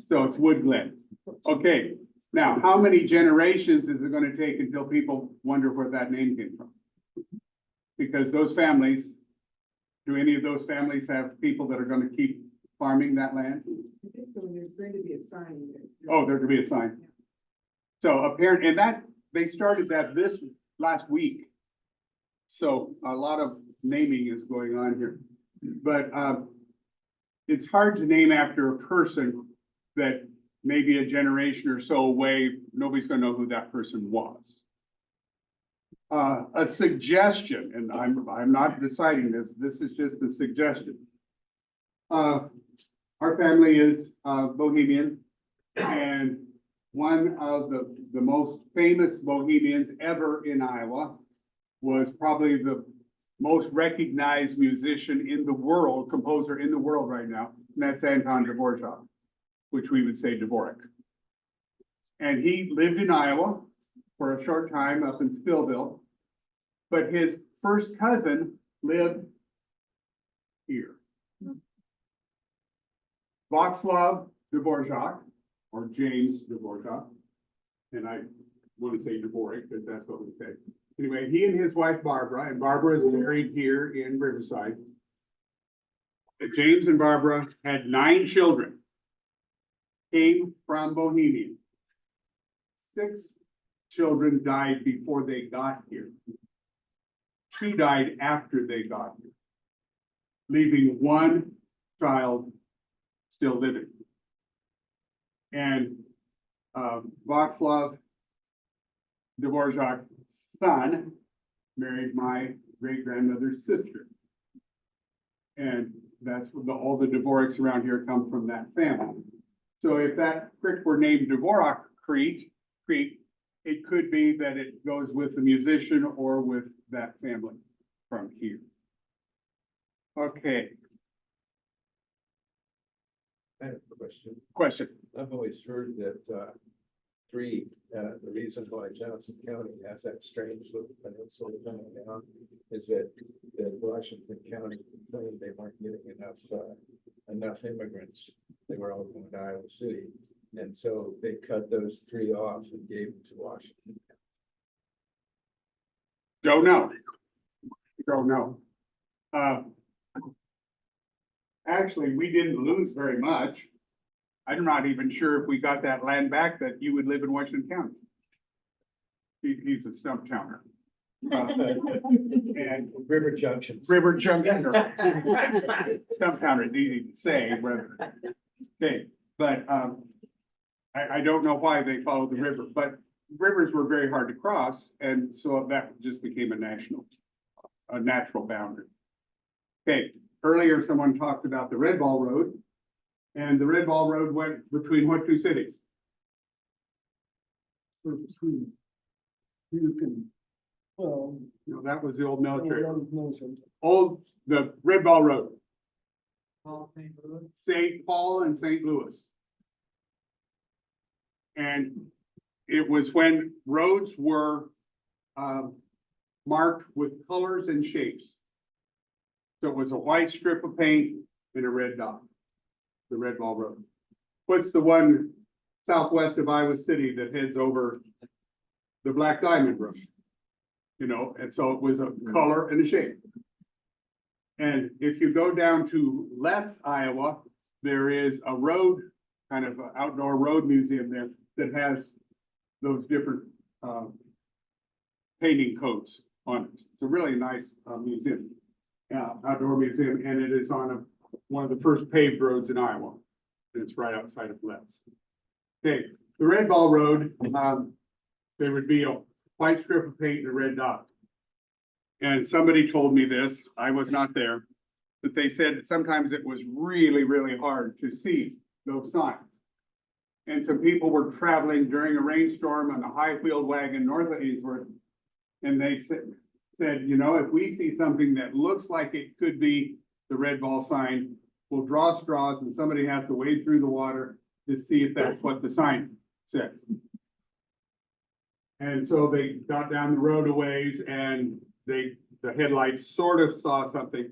So it's Wood Glen. Okay. Now, how many generations is it going to take until people wonder where that name came from? Because those families, do any of those families have people that are going to keep farming that land? There's going to be a sign there. Oh, there could be a sign. So apparently, and that, they started that this last week. So a lot of naming is going on here. But it's hard to name after a person that maybe a generation or so away, nobody's going to know who that person was. A suggestion, and I'm not deciding this. This is just a suggestion. Our family is Bohemian, and one of the most famous Bohemians ever in Iowa was probably the most recognized musician in the world, composer in the world right now, and that's Anton Dvorak, which we would say Dvorak. And he lived in Iowa for a short time up in Spillville. but his first cousin lived here. Václav Dvorak, or James Dvorak, and I want to say Dvorak because that's what we say. Anyway, he and his wife Barbara, and Barbara is married here in Riverside. James and Barbara had 9 children, came from Bohemia. 6 children died before they got here. 2 died after they got here, leaving 1 child still living. And Václav Dvorak's son married my great-grandmother's sister. And that's what all the Dvoraks around here come from that family. So if that creek were named Dvorak Creek, it could be that it goes with the musician or with that family from here. Okay, I have a question. question. I've always heard that, the reason why Johnson County has that strange little peninsula coming down is that Washington County claimed they weren't getting enough immigrants. They were all going to Iowa City. And so they cut those 3 off and gave them to Washington. Don't know. Don't know. Actually, we didn't lose very much. I'm not even sure if we got that land back that you would live in Washington County. He's a stump towner. And River Junctions. River Junction. Stump towner is easy to say, rather. Okay, but I don't know why they followed the river, but rivers were very hard to cross, and so that just became a natural boundary. Okay, earlier someone talked about the Red Ball Road, and the Red Ball Road went between what 2 cities? Well, No, that was the old military. The Red Ball Road, St. Paul and St. Louis. And it was when roads were marked with colors and shapes. So it was a white strip of paint and a red dot, the Red Ball Road. What's the one southwest of Iowa City that heads over the Black Diamond Road? You know, and so it was a color and a shape. And if you go down to Letts, Iowa, there is a road, kind of an outdoor road museum there that has those different painting codes on it. It's a really nice museum, outdoor museum, and it is on one of the first paved roads in Iowa. And it's right outside of Letts. Okay, the Red Ball Road, there would be a white strip of paint and a red dot. And somebody told me this, I was not there, that they said sometimes it was really, really hard to see those signs. And some people were traveling during a rainstorm on a high-wheeled wagon north of Ainsworth. And they said, you know, if we see something that looks like it could be the Red Ball sign, we'll draw straws and somebody has to wade through the water to see if that's what the sign says. And so they got down the road a ways and the headlights sort of saw something.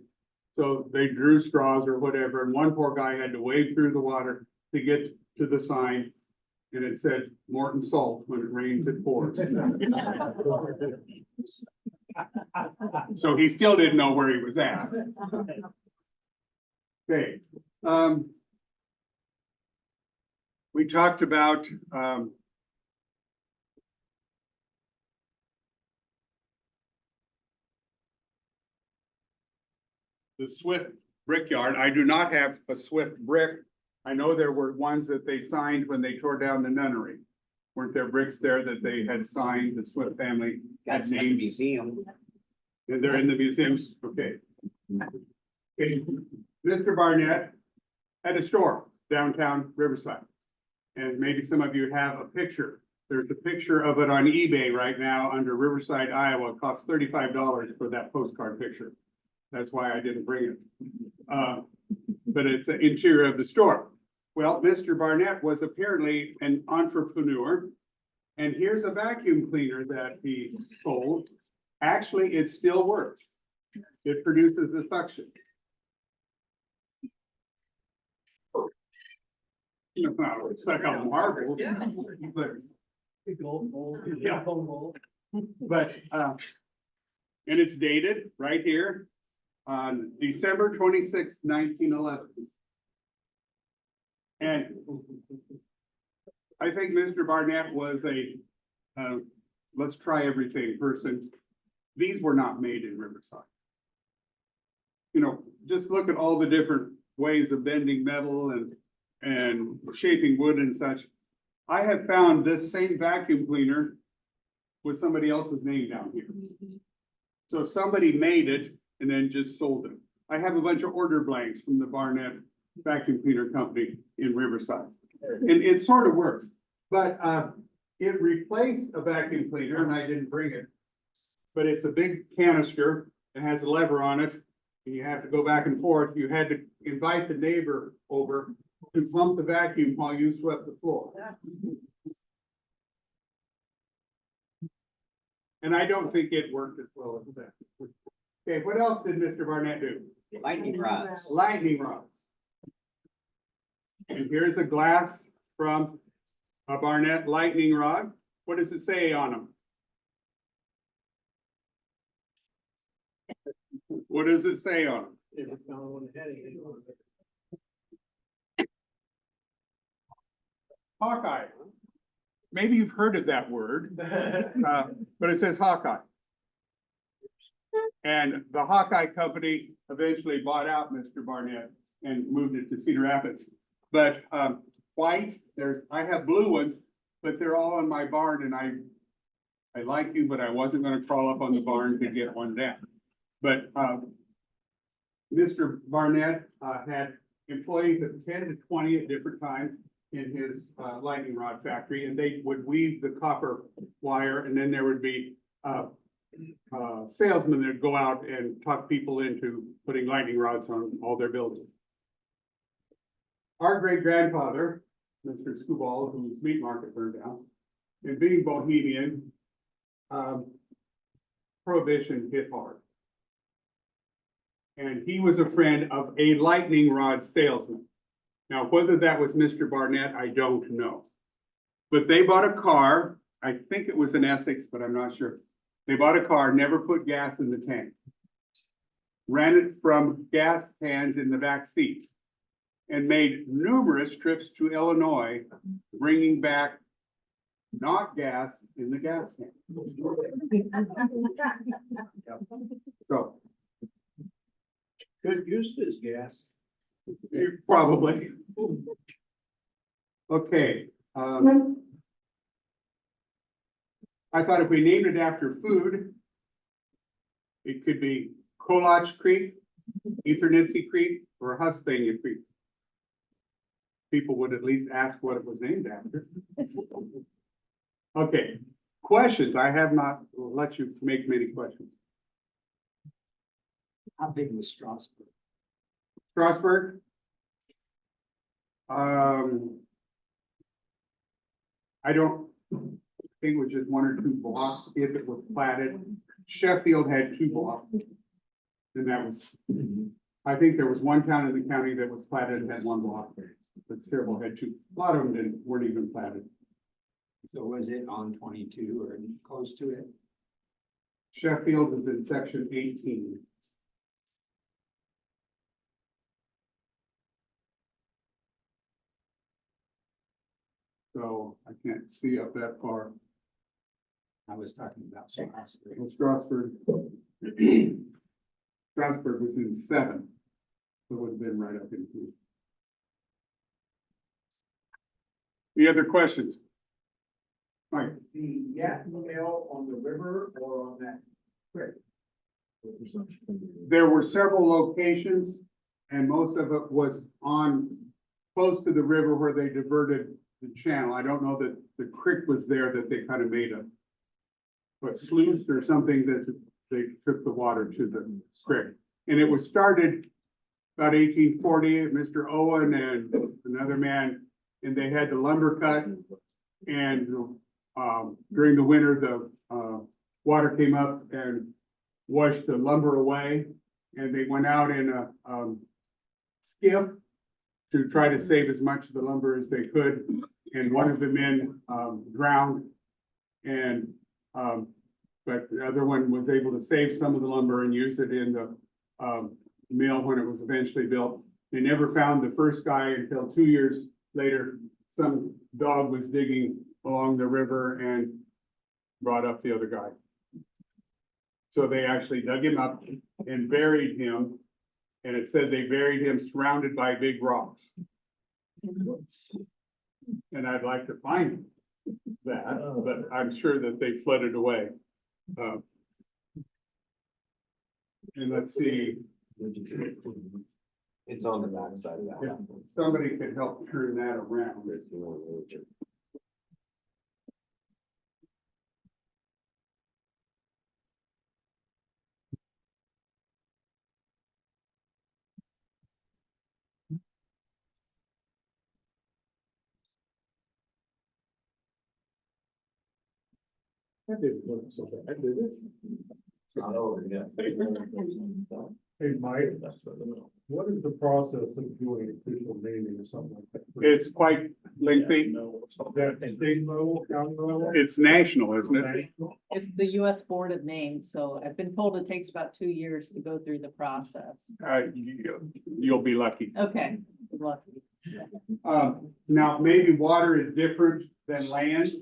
So they drew straws or whatever, and one poor guy had to wade through the water to get to the sign. And it said, Morton Salt, when it rains, it pours. So he still didn't know where he was at. Okay. We talked about, the Swift Brickyard. I do not have a Swift brick. I know there were ones that they signed when they tore down the nunnery. Weren't there bricks there that they had signed, the Swift family had That's in the named? museum. And they're in the museum? Okay. Okay. Mr. Barnett had a store downtown Riverside. And maybe some of you have a picture. There's a picture of it on eBay right now under Riverside, Iowa. It costs $35 for that postcard picture. That's why I didn't bring it. But it's the interior of the store. Well, Mr. Barnett was apparently an entrepreneur. And here's a vacuum cleaner that he sold. Actually, it still works. It produces a suction. It's not like a marble, but Gold mold. Yeah. Gold mold. and it's dated right here on December 26th, 1911. And I think Mr. Barnett was a, let's try everything person. These were not made in Riverside. You know, just look at all the different ways of bending metal and shaping wood and such. I have found this same vacuum cleaner with somebody else's name down here. So somebody made it and then just sold it. I have a bunch of order blanks from the Barnett Vacuum Cleaner Company in Riverside. And it sort of works, but it replaced a vacuum cleaner and I didn't bring it. But it's a big canister. It has a lever on it. And you have to go back and forth. You had to invite the neighbor over to pump the vacuum while you swept the floor. And I don't think it worked as well as that. Okay, what else did Mr. Barnett do? Lightning rods. Lightning rods. And here's a glass from a Barnett lightning rod. What does it say on them? What does it say on them? If it's not on the heading, it's on the- Hawkeye. Maybe you've heard of that word, but it says Hawkeye. And the Hawkeye Company eventually bought out Mr. Barnett and moved it to Cedar Rapids. But white, I have blue ones, but they're all in my barn and I like you, but I wasn't gonna crawl up on the barn to get one down. But Mr. Barnett had employees of 10 to 20 at different times in his lightning rod factory, and they would weave the copper wire, and then there would be salesmen that would go out and talk people into putting lightning rods on all their buildings. Our great grandfather, Mr. Skubal, whose meat market burned down, and being Bohemian, Prohibition hit hard. And he was a friend of a lightning rod salesman. Now, whether that was Mr. Barnett, I don't know. But they bought a car, I think it was an Essex, but I'm not sure. They bought a car, never put gas in the tank. Ran it from gas cans in the back seat. And made numerous trips to Illinois, bringing back not gas in the gas tank. So, Good use this gas. probably. Okay. I thought if we named it after food, it could be Kolach Creek, Ethernitzy Creek, or Husbania Creek. People would at least ask what it was named after. Okay, questions. I have not let you make many questions. How big was Strasburg? Strasburg? I don't think it was just one or two blocks if it was platted. Sheffield had 2 blocks. And that was, I think there was one town in the county that was platted and had 1 block. But Cerebral had 2. A lot of them weren't even platted. So was it on 22 or close to it? Sheffield is in section 18. So I can't see up that far. I was talking about Strasburg. Well, Strasburg. Strasburg was in 7. So it would have been right up in 2. Any other questions? Mike? The gas mail on the river or on that creek? There were several locations and most of it was on close to the river where they diverted the channel. I don't know that the creek was there that they kind of made a sluice or something that they took the water to the creek. And it was started about 1840, Mr. Owen and another man, and they had the lumber cut. And during the winter, the water came up and washed the lumber away. And they went out in a, skiff to try to save as much of the lumber as they could. And one of the men, drowned. And, but the other one was able to save some of the lumber and use it in the, mill when it was eventually built. They never found the first guy until 2 years later. Some dog was digging along the river and brought up the other guy. So they actually dug him up and buried him. And it said they buried him surrounded by big rocks. And I'd like to find that, but I'm sure that they flooded away. And let's see. It's on the backside of that. Yeah, somebody could help turn that around. That didn't look so bad, did it? It's not over yet. Hey, Mike, what is the process of doing official naming or something like that? It's quite lengthy. That state level, county level? It's national, isn't it? It's the US Board of Names, so I've been told it takes about 2 years to go through the process. You'll be lucky. Okay, good luck. Now, maybe water is different than land.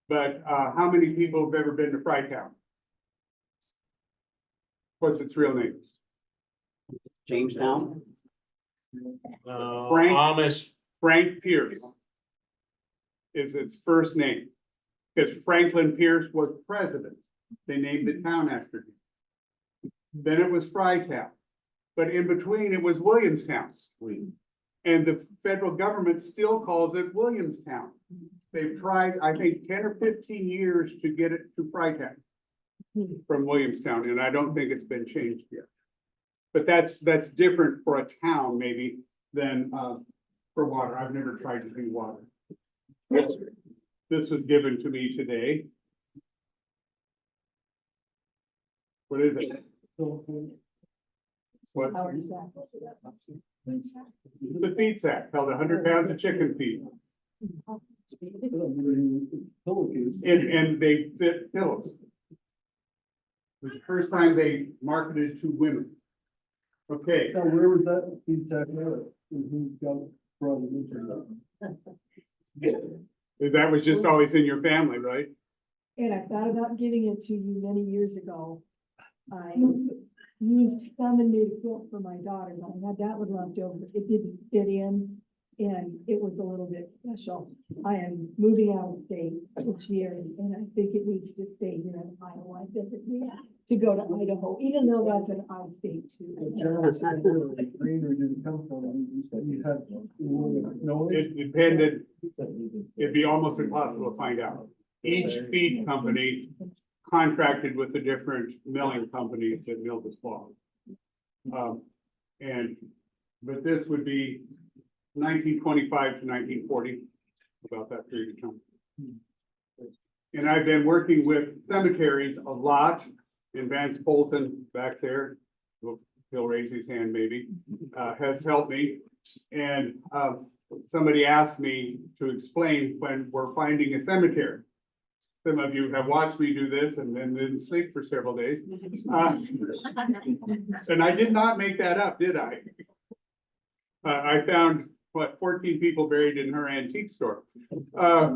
But, how many people have ever been to Frytown? What's its real name? Jamestown? Frank? Amish. Frank Pierce is its first name. Because Franklin Pierce was president. They named the town after him. Then it was Frytown. But in between, it was Williamstown. And the federal government still calls it Williamstown. They've tried, I think, 10 or 15 years to get it to Frytown from Williamstown, and I don't think it's been changed yet. But that's different for a town maybe than for water. I've never tried to do water. This was given to me today. What is it? What? It's a feed sack, held 100 pounds of chicken feed. And they fit pillows. It was the first time they marketed to women. Okay. Now, where was that feedback there? Who got brought it into that? That was just always in your family, right? And I thought about giving it to you many years ago. I used some and made a quilt for my daughter, but I had that one left over. It didn't fit in and it was a little bit special. I am moving out of state this year and I think it needs to stay here in Iowa. It doesn't need to go to Idaho, even though that's an out of state too. Greener didn't come from, you had, no. It depended, it'd be almost impossible to find out. Each feed company contracted with a different milling company that milled the flock. But this would be 1925 to 1940, about that period of time. And I've been working with cemeteries a lot in Vance Bolton back there. He'll raise his hand maybe, has helped me. And somebody asked me to explain when we're finding a cemetery. Some of you have watched me do this and then didn't sleep for several days. And I did not make that up, did I? I found, 14 people buried in her antique store. I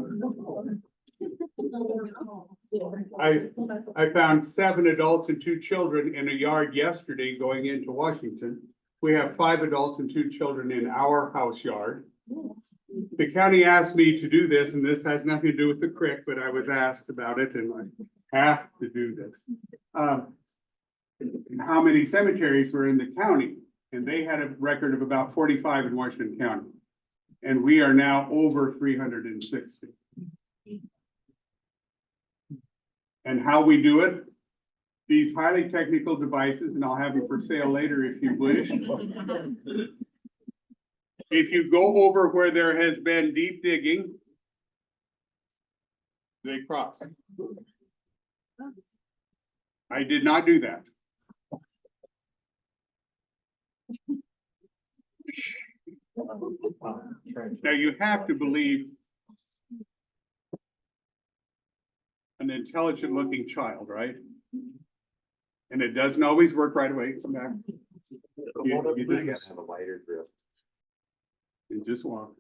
found 7 adults and 2 children in a yard yesterday going into Washington. We have 5 adults and 2 children in our house yard. The county asked me to do this, and this has nothing to do with the creek, but I was asked about it and I have to do this. How many cemeteries were in the county? And they had a record of about 45 in Washington County. And we are now over 360. And how we do it? These highly technical devices, and I'll have them for sale later if you wish. If you go over where there has been deep digging, they cross. I did not do that. Now you have to believe an intelligent looking child, right? And it doesn't always work right away. Come back. You just have a lighter grip. you just walk.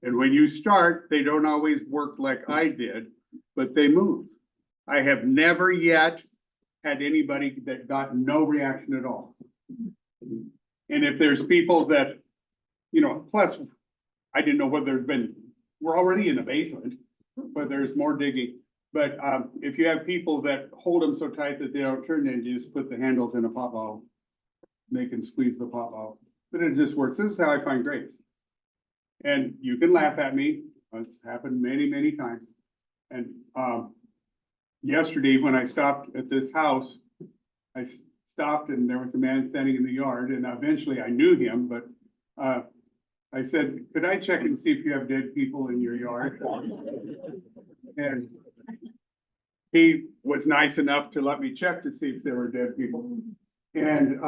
And when you start, they don't always work like I did, but they move. I have never yet had anybody that got no reaction at all. And if there's people that, you know, plus, I didn't know whether there's been, we're already in the basement, but there's more digging. But if you have people that hold them so tight that they don't turn, then you just put the handles in a pop bottle. They can squeeze the pop bottle, but it just works. This is how I find grapes. And you can laugh at me. It's happened many, many times. And yesterday, when I stopped at this house, I stopped and there was a man standing in the yard, and eventually I knew him, but I said, could I check and see if you have dead people in your yard? And he was nice enough to let me check to see if there were dead people. And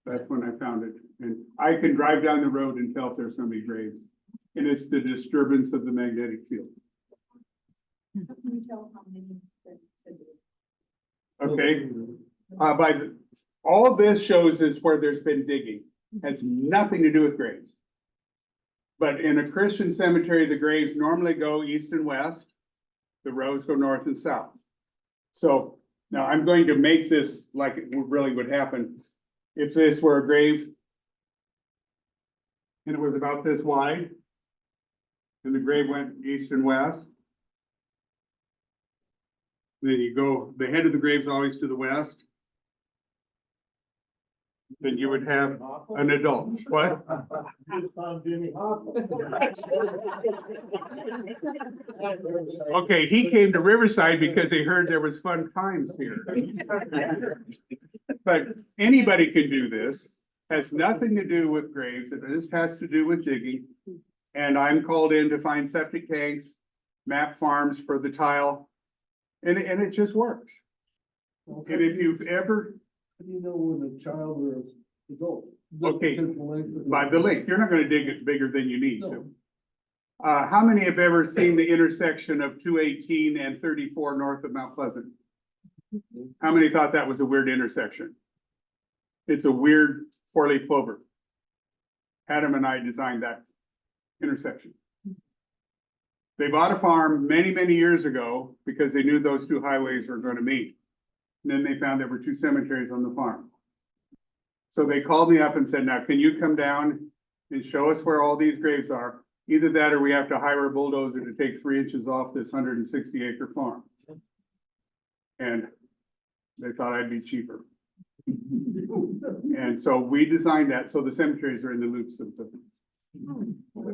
that's when I found it. And I can drive down the road and tell if there's gonna be graves. And it's the disturbance of the magnetic field. Okay, all this shows is where there's been digging, has nothing to do with graves. But in a Christian cemetery, the graves normally go east and west. The rows go north and south. So now I'm going to make this like it really would happen. If this were a grave and it was about this wide, and the grave went east and west, then you go, the head of the grave's always to the west. Then you would have an adult. What? Okay, he came to Riverside because he heard there was fun times here. But anybody can do this. Has nothing to do with graves. It just has to do with digging. And I'm called in to find septic tanks, map farms for the tile. And it just works. And if you've ever, How do you know when a child or adult? Okay, by the length, you're not gonna dig it bigger than you need to. How many have ever seen the intersection of 218 and 34 north of Mount Pleasant? How many thought that was a weird intersection? It's a weird four-leaf clover. Adam and I designed that intersection. They bought a farm many, many years ago because they knew those two highways were going to meet. And then they found there were two cemeteries on the farm. So they called me up and said, now, can you come down and show us where all these graves are? Either that or we have to hire a bulldozer to take 3 inches off this 160-acre farm. And they thought I'd be cheaper. And so we designed that, so the cemeteries are in the loops of the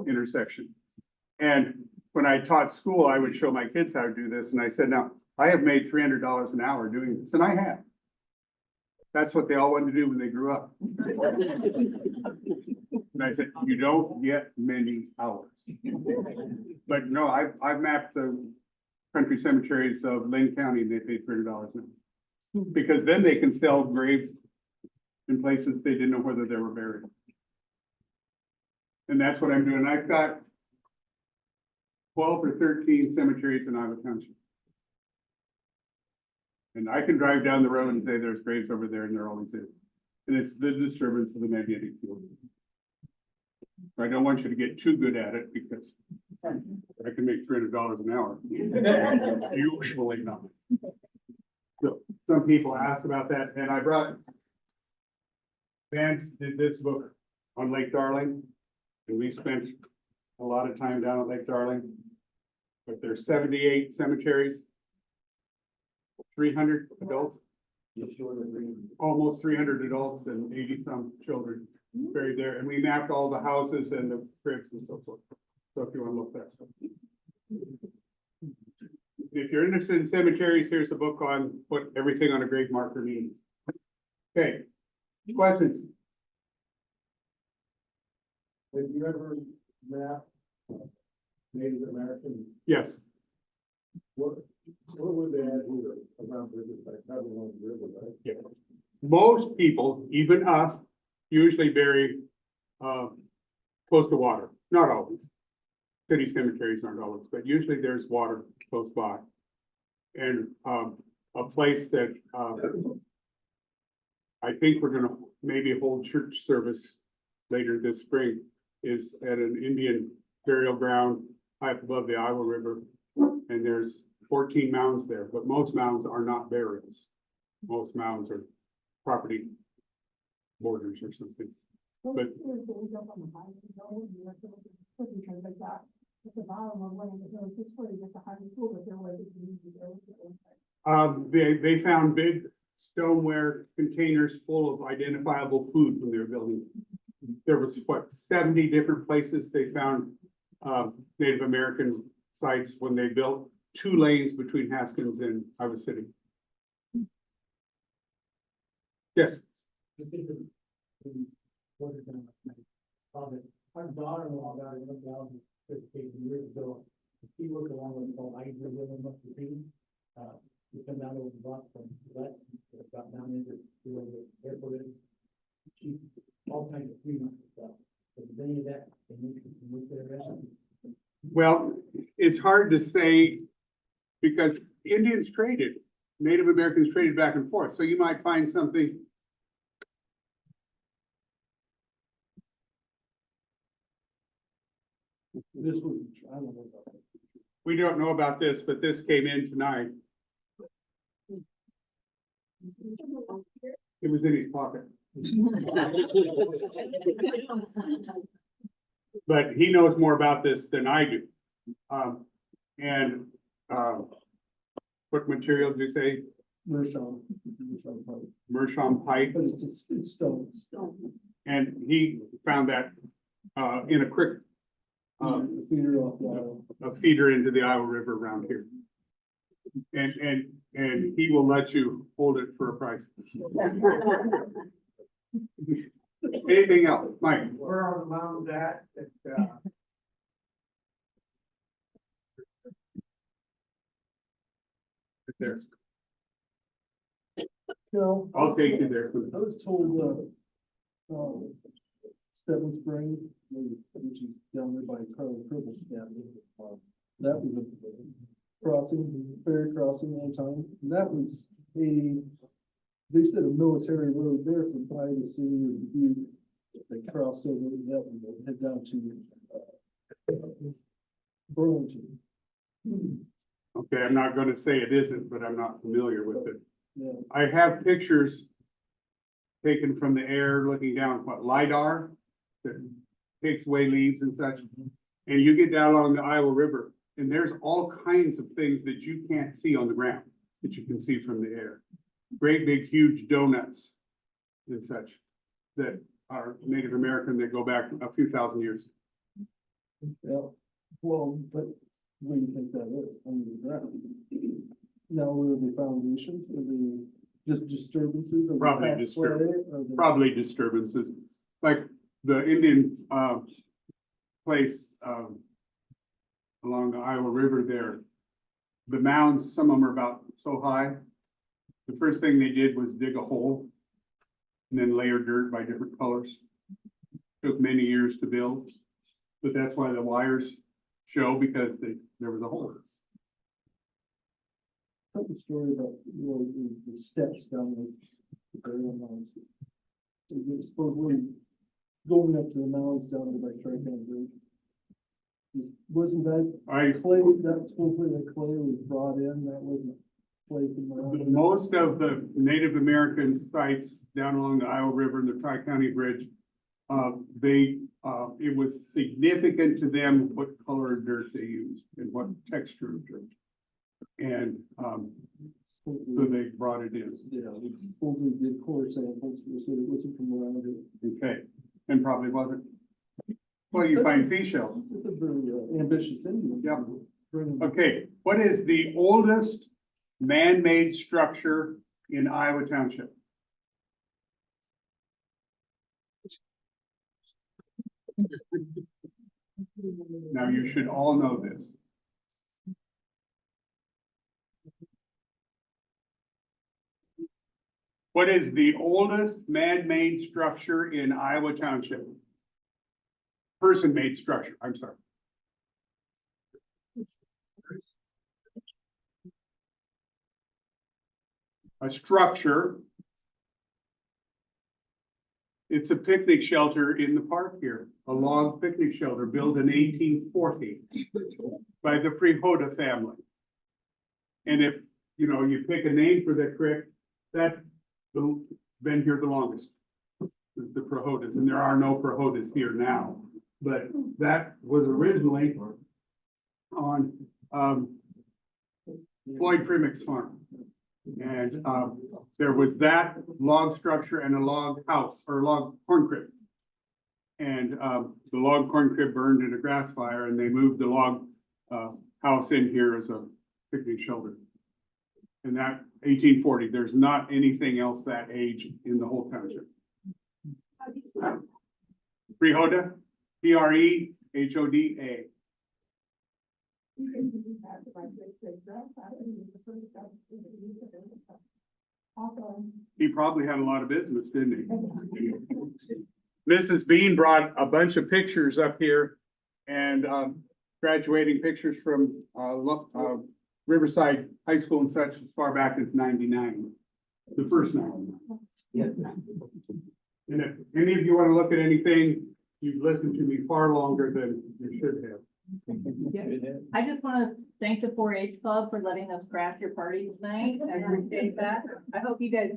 intersection. And when I taught school, I would show my kids how to do this, and I said, now, I have made $300 an hour doing this, and I have. That's what they all wanted to do when they grew up. And I said, you don't get many hours. But no, I've mapped the country cemeteries of Lynn County, and they paid $300 an hour. Because then they can sell graves in places they didn't know whether they were buried. And that's what I'm doing. I've got 12 or 13 cemeteries in Iowa Township. And I can drive down the road and say there's graves over there, and there always is. And it's the disturbance of the magnetic field. I don't want you to get too good at it because I can make $300 an hour. Usually not. So some people ask about that, and I brought, Vance did this book on Lake Darling, and we spent a lot of time down at Lake Darling. But there's 78 cemeteries, 300 adults, almost 300 adults and 80-some children buried there. And we mapped all the houses and the cribs and so forth. So if you want to look that stuff. If you're interested in cemeteries, here's a book on what everything on a grave marker means. Okay, questions? Have you ever mapped Native American? Yes. What were they at here around Riverside, not along the river, right? Yeah. Most people, even us, usually bury, close to water, not always. City cemeteries aren't always, but usually there's water close by. And, a place that, I think we're gonna maybe hold church service later this spring is at an Indian burial ground high up above the Iowa River. And there's 14 mounds there, but most mounds are not burials. Most mounds are property borders or something. But Because I got at the bottom of one of the hills, this way, with the high school, but there was. they found big stoneware containers full of identifiable food from their building. There was, what, 70 different places they found, Native American sites when they built 2 lanes between Haskins and Iowa City. Yes, Our daughter-in-law got it looked out 15 years ago. She worked along with called I Living up the street. We come down over the block from that, got down into where the airport is. She all kinds of free stuff. But any of that, they move to the rest. well, it's hard to say because Indians traded, Native Americans traded back and forth. So you might find something. This was, I don't know about that. We don't know about this, but this came in tonight. It was in his pocket. But he knows more about this than I do. What material did you say? Mershon. Meerschaum pipe, But it's stone. and he found that in a creek, Feeder off the. a feeder into the Iowa River around here. And he will let you hold it for a price. Anything else, Mike? Where are the mounds at? There. No. I'll take you there. I was told, Seven Spring, which is down there by Carl Cribble's family. That was a crossing, ferry crossing one time, and that was they said a military road there from Iowa City or Dubuque. They crossed over that and they head down to Burlington. Okay, I'm not gonna say it isn't, but I'm not familiar with it. Yeah, I have pictures taken from the air looking down, what, LiDAR? That takes away leaves and such. And you get down along the Iowa River and there's all kinds of things that you can't see on the ground that you can see from the air. Great big huge donuts and such that are Native American that go back a few thousand years. yeah. Well, but what do you think that is under the ground? Now, were the foundations, are they just disturbances? of the Probably pathway, or the- Probably disturbances, like the Indian, place, along the Iowa River there. The mounds, some of them are about so high. The first thing they did was dig a hole and then layer dirt by different colors. Took many years to build, but that's why the wires show, because there was a hole. Tell the story about, the steps down the burial mounds. Is it supposedly going up to the mounds down there by Trican Bridge? Wasn't that clay, that supposedly the clay was brought in, that wasn't clay from around? Most of the Native American sites down along the Iowa River and the Tri-County Bridge, it was significant to them what color of dirt they used and what texture of dirt. And, so they brought it in. Yeah, it's supposedly did core samples, they said it wasn't from around it. Okay, and probably wasn't. Well, you find seashells. It's a very ambitious Indian. Yep. Bring- Okay, what is the oldest man-made structure in Iowa Township? Now, you should all know this. What is the oldest man-made structure in Iowa Township? Person-made structure, I'm sorry. A structure. It's a picnic shelter in the park here, a log picnic shelter built in 1840 by the Prihoda family. And if, you know, you pick a name for that creek, that's been here the longest. It's the Prihodas, and there are no Prihodas here now, but that was originally on Floyd Primick's farm. And there was that log structure and a log house or log corn crib. And the log corn crib burned in a grass fire, and they moved the log house in here as a picnic shelter. And that 1840, there's not anything else that age in the whole township. Prihoda, P-R-E-H-O-D-A. He probably had a lot of business, didn't he? Mrs. Bean brought a bunch of pictures up here and graduating pictures from Riverside High School and such as far back as '99, the first 99. Yeah. And if any of you want to look at anything, you've listened to me far longer than you should have. I just want to thank the 4-H Club for letting us craft your party tonight. I appreciate that. I hope you guys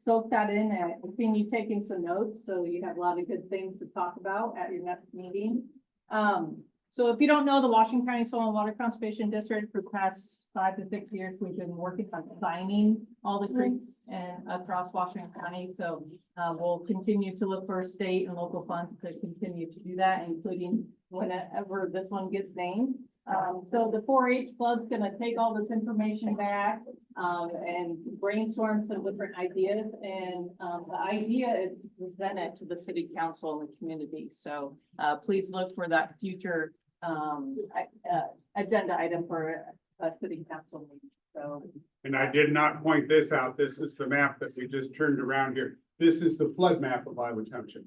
soak that in and continue taking some notes, so you have a lot of good things to talk about at your next meeting. So if you don't know, the Washington County Soil and Water Conservation District for the past 5 to 6 years, we've been working on signing all the creeks and across Washington County. So we'll continue to look for state and local funds to continue to do that, including whenever this one gets named. So the 4-H Club's gonna take all this information back and brainstorm some different ideas. And the idea is to present it to the city council and the community. So please look for that future agenda item for a city council meeting. So. And I did not point this out. This is the map that we just turned around here. This is the flood map of Iowa Township.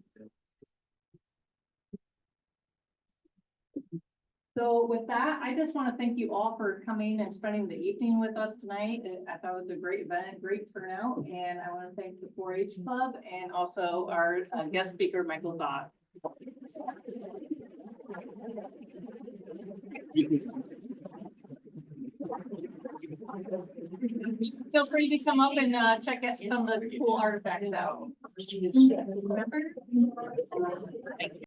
So with that, I just want to thank you all for coming and spending the evening with us tonight. I thought it was a great event, great turnout, and I want to thank the 4-H Club and also our guest speaker, Michael Zahs. Feel free to come up and check out some of the cool artifacts out. Remember? Thank you.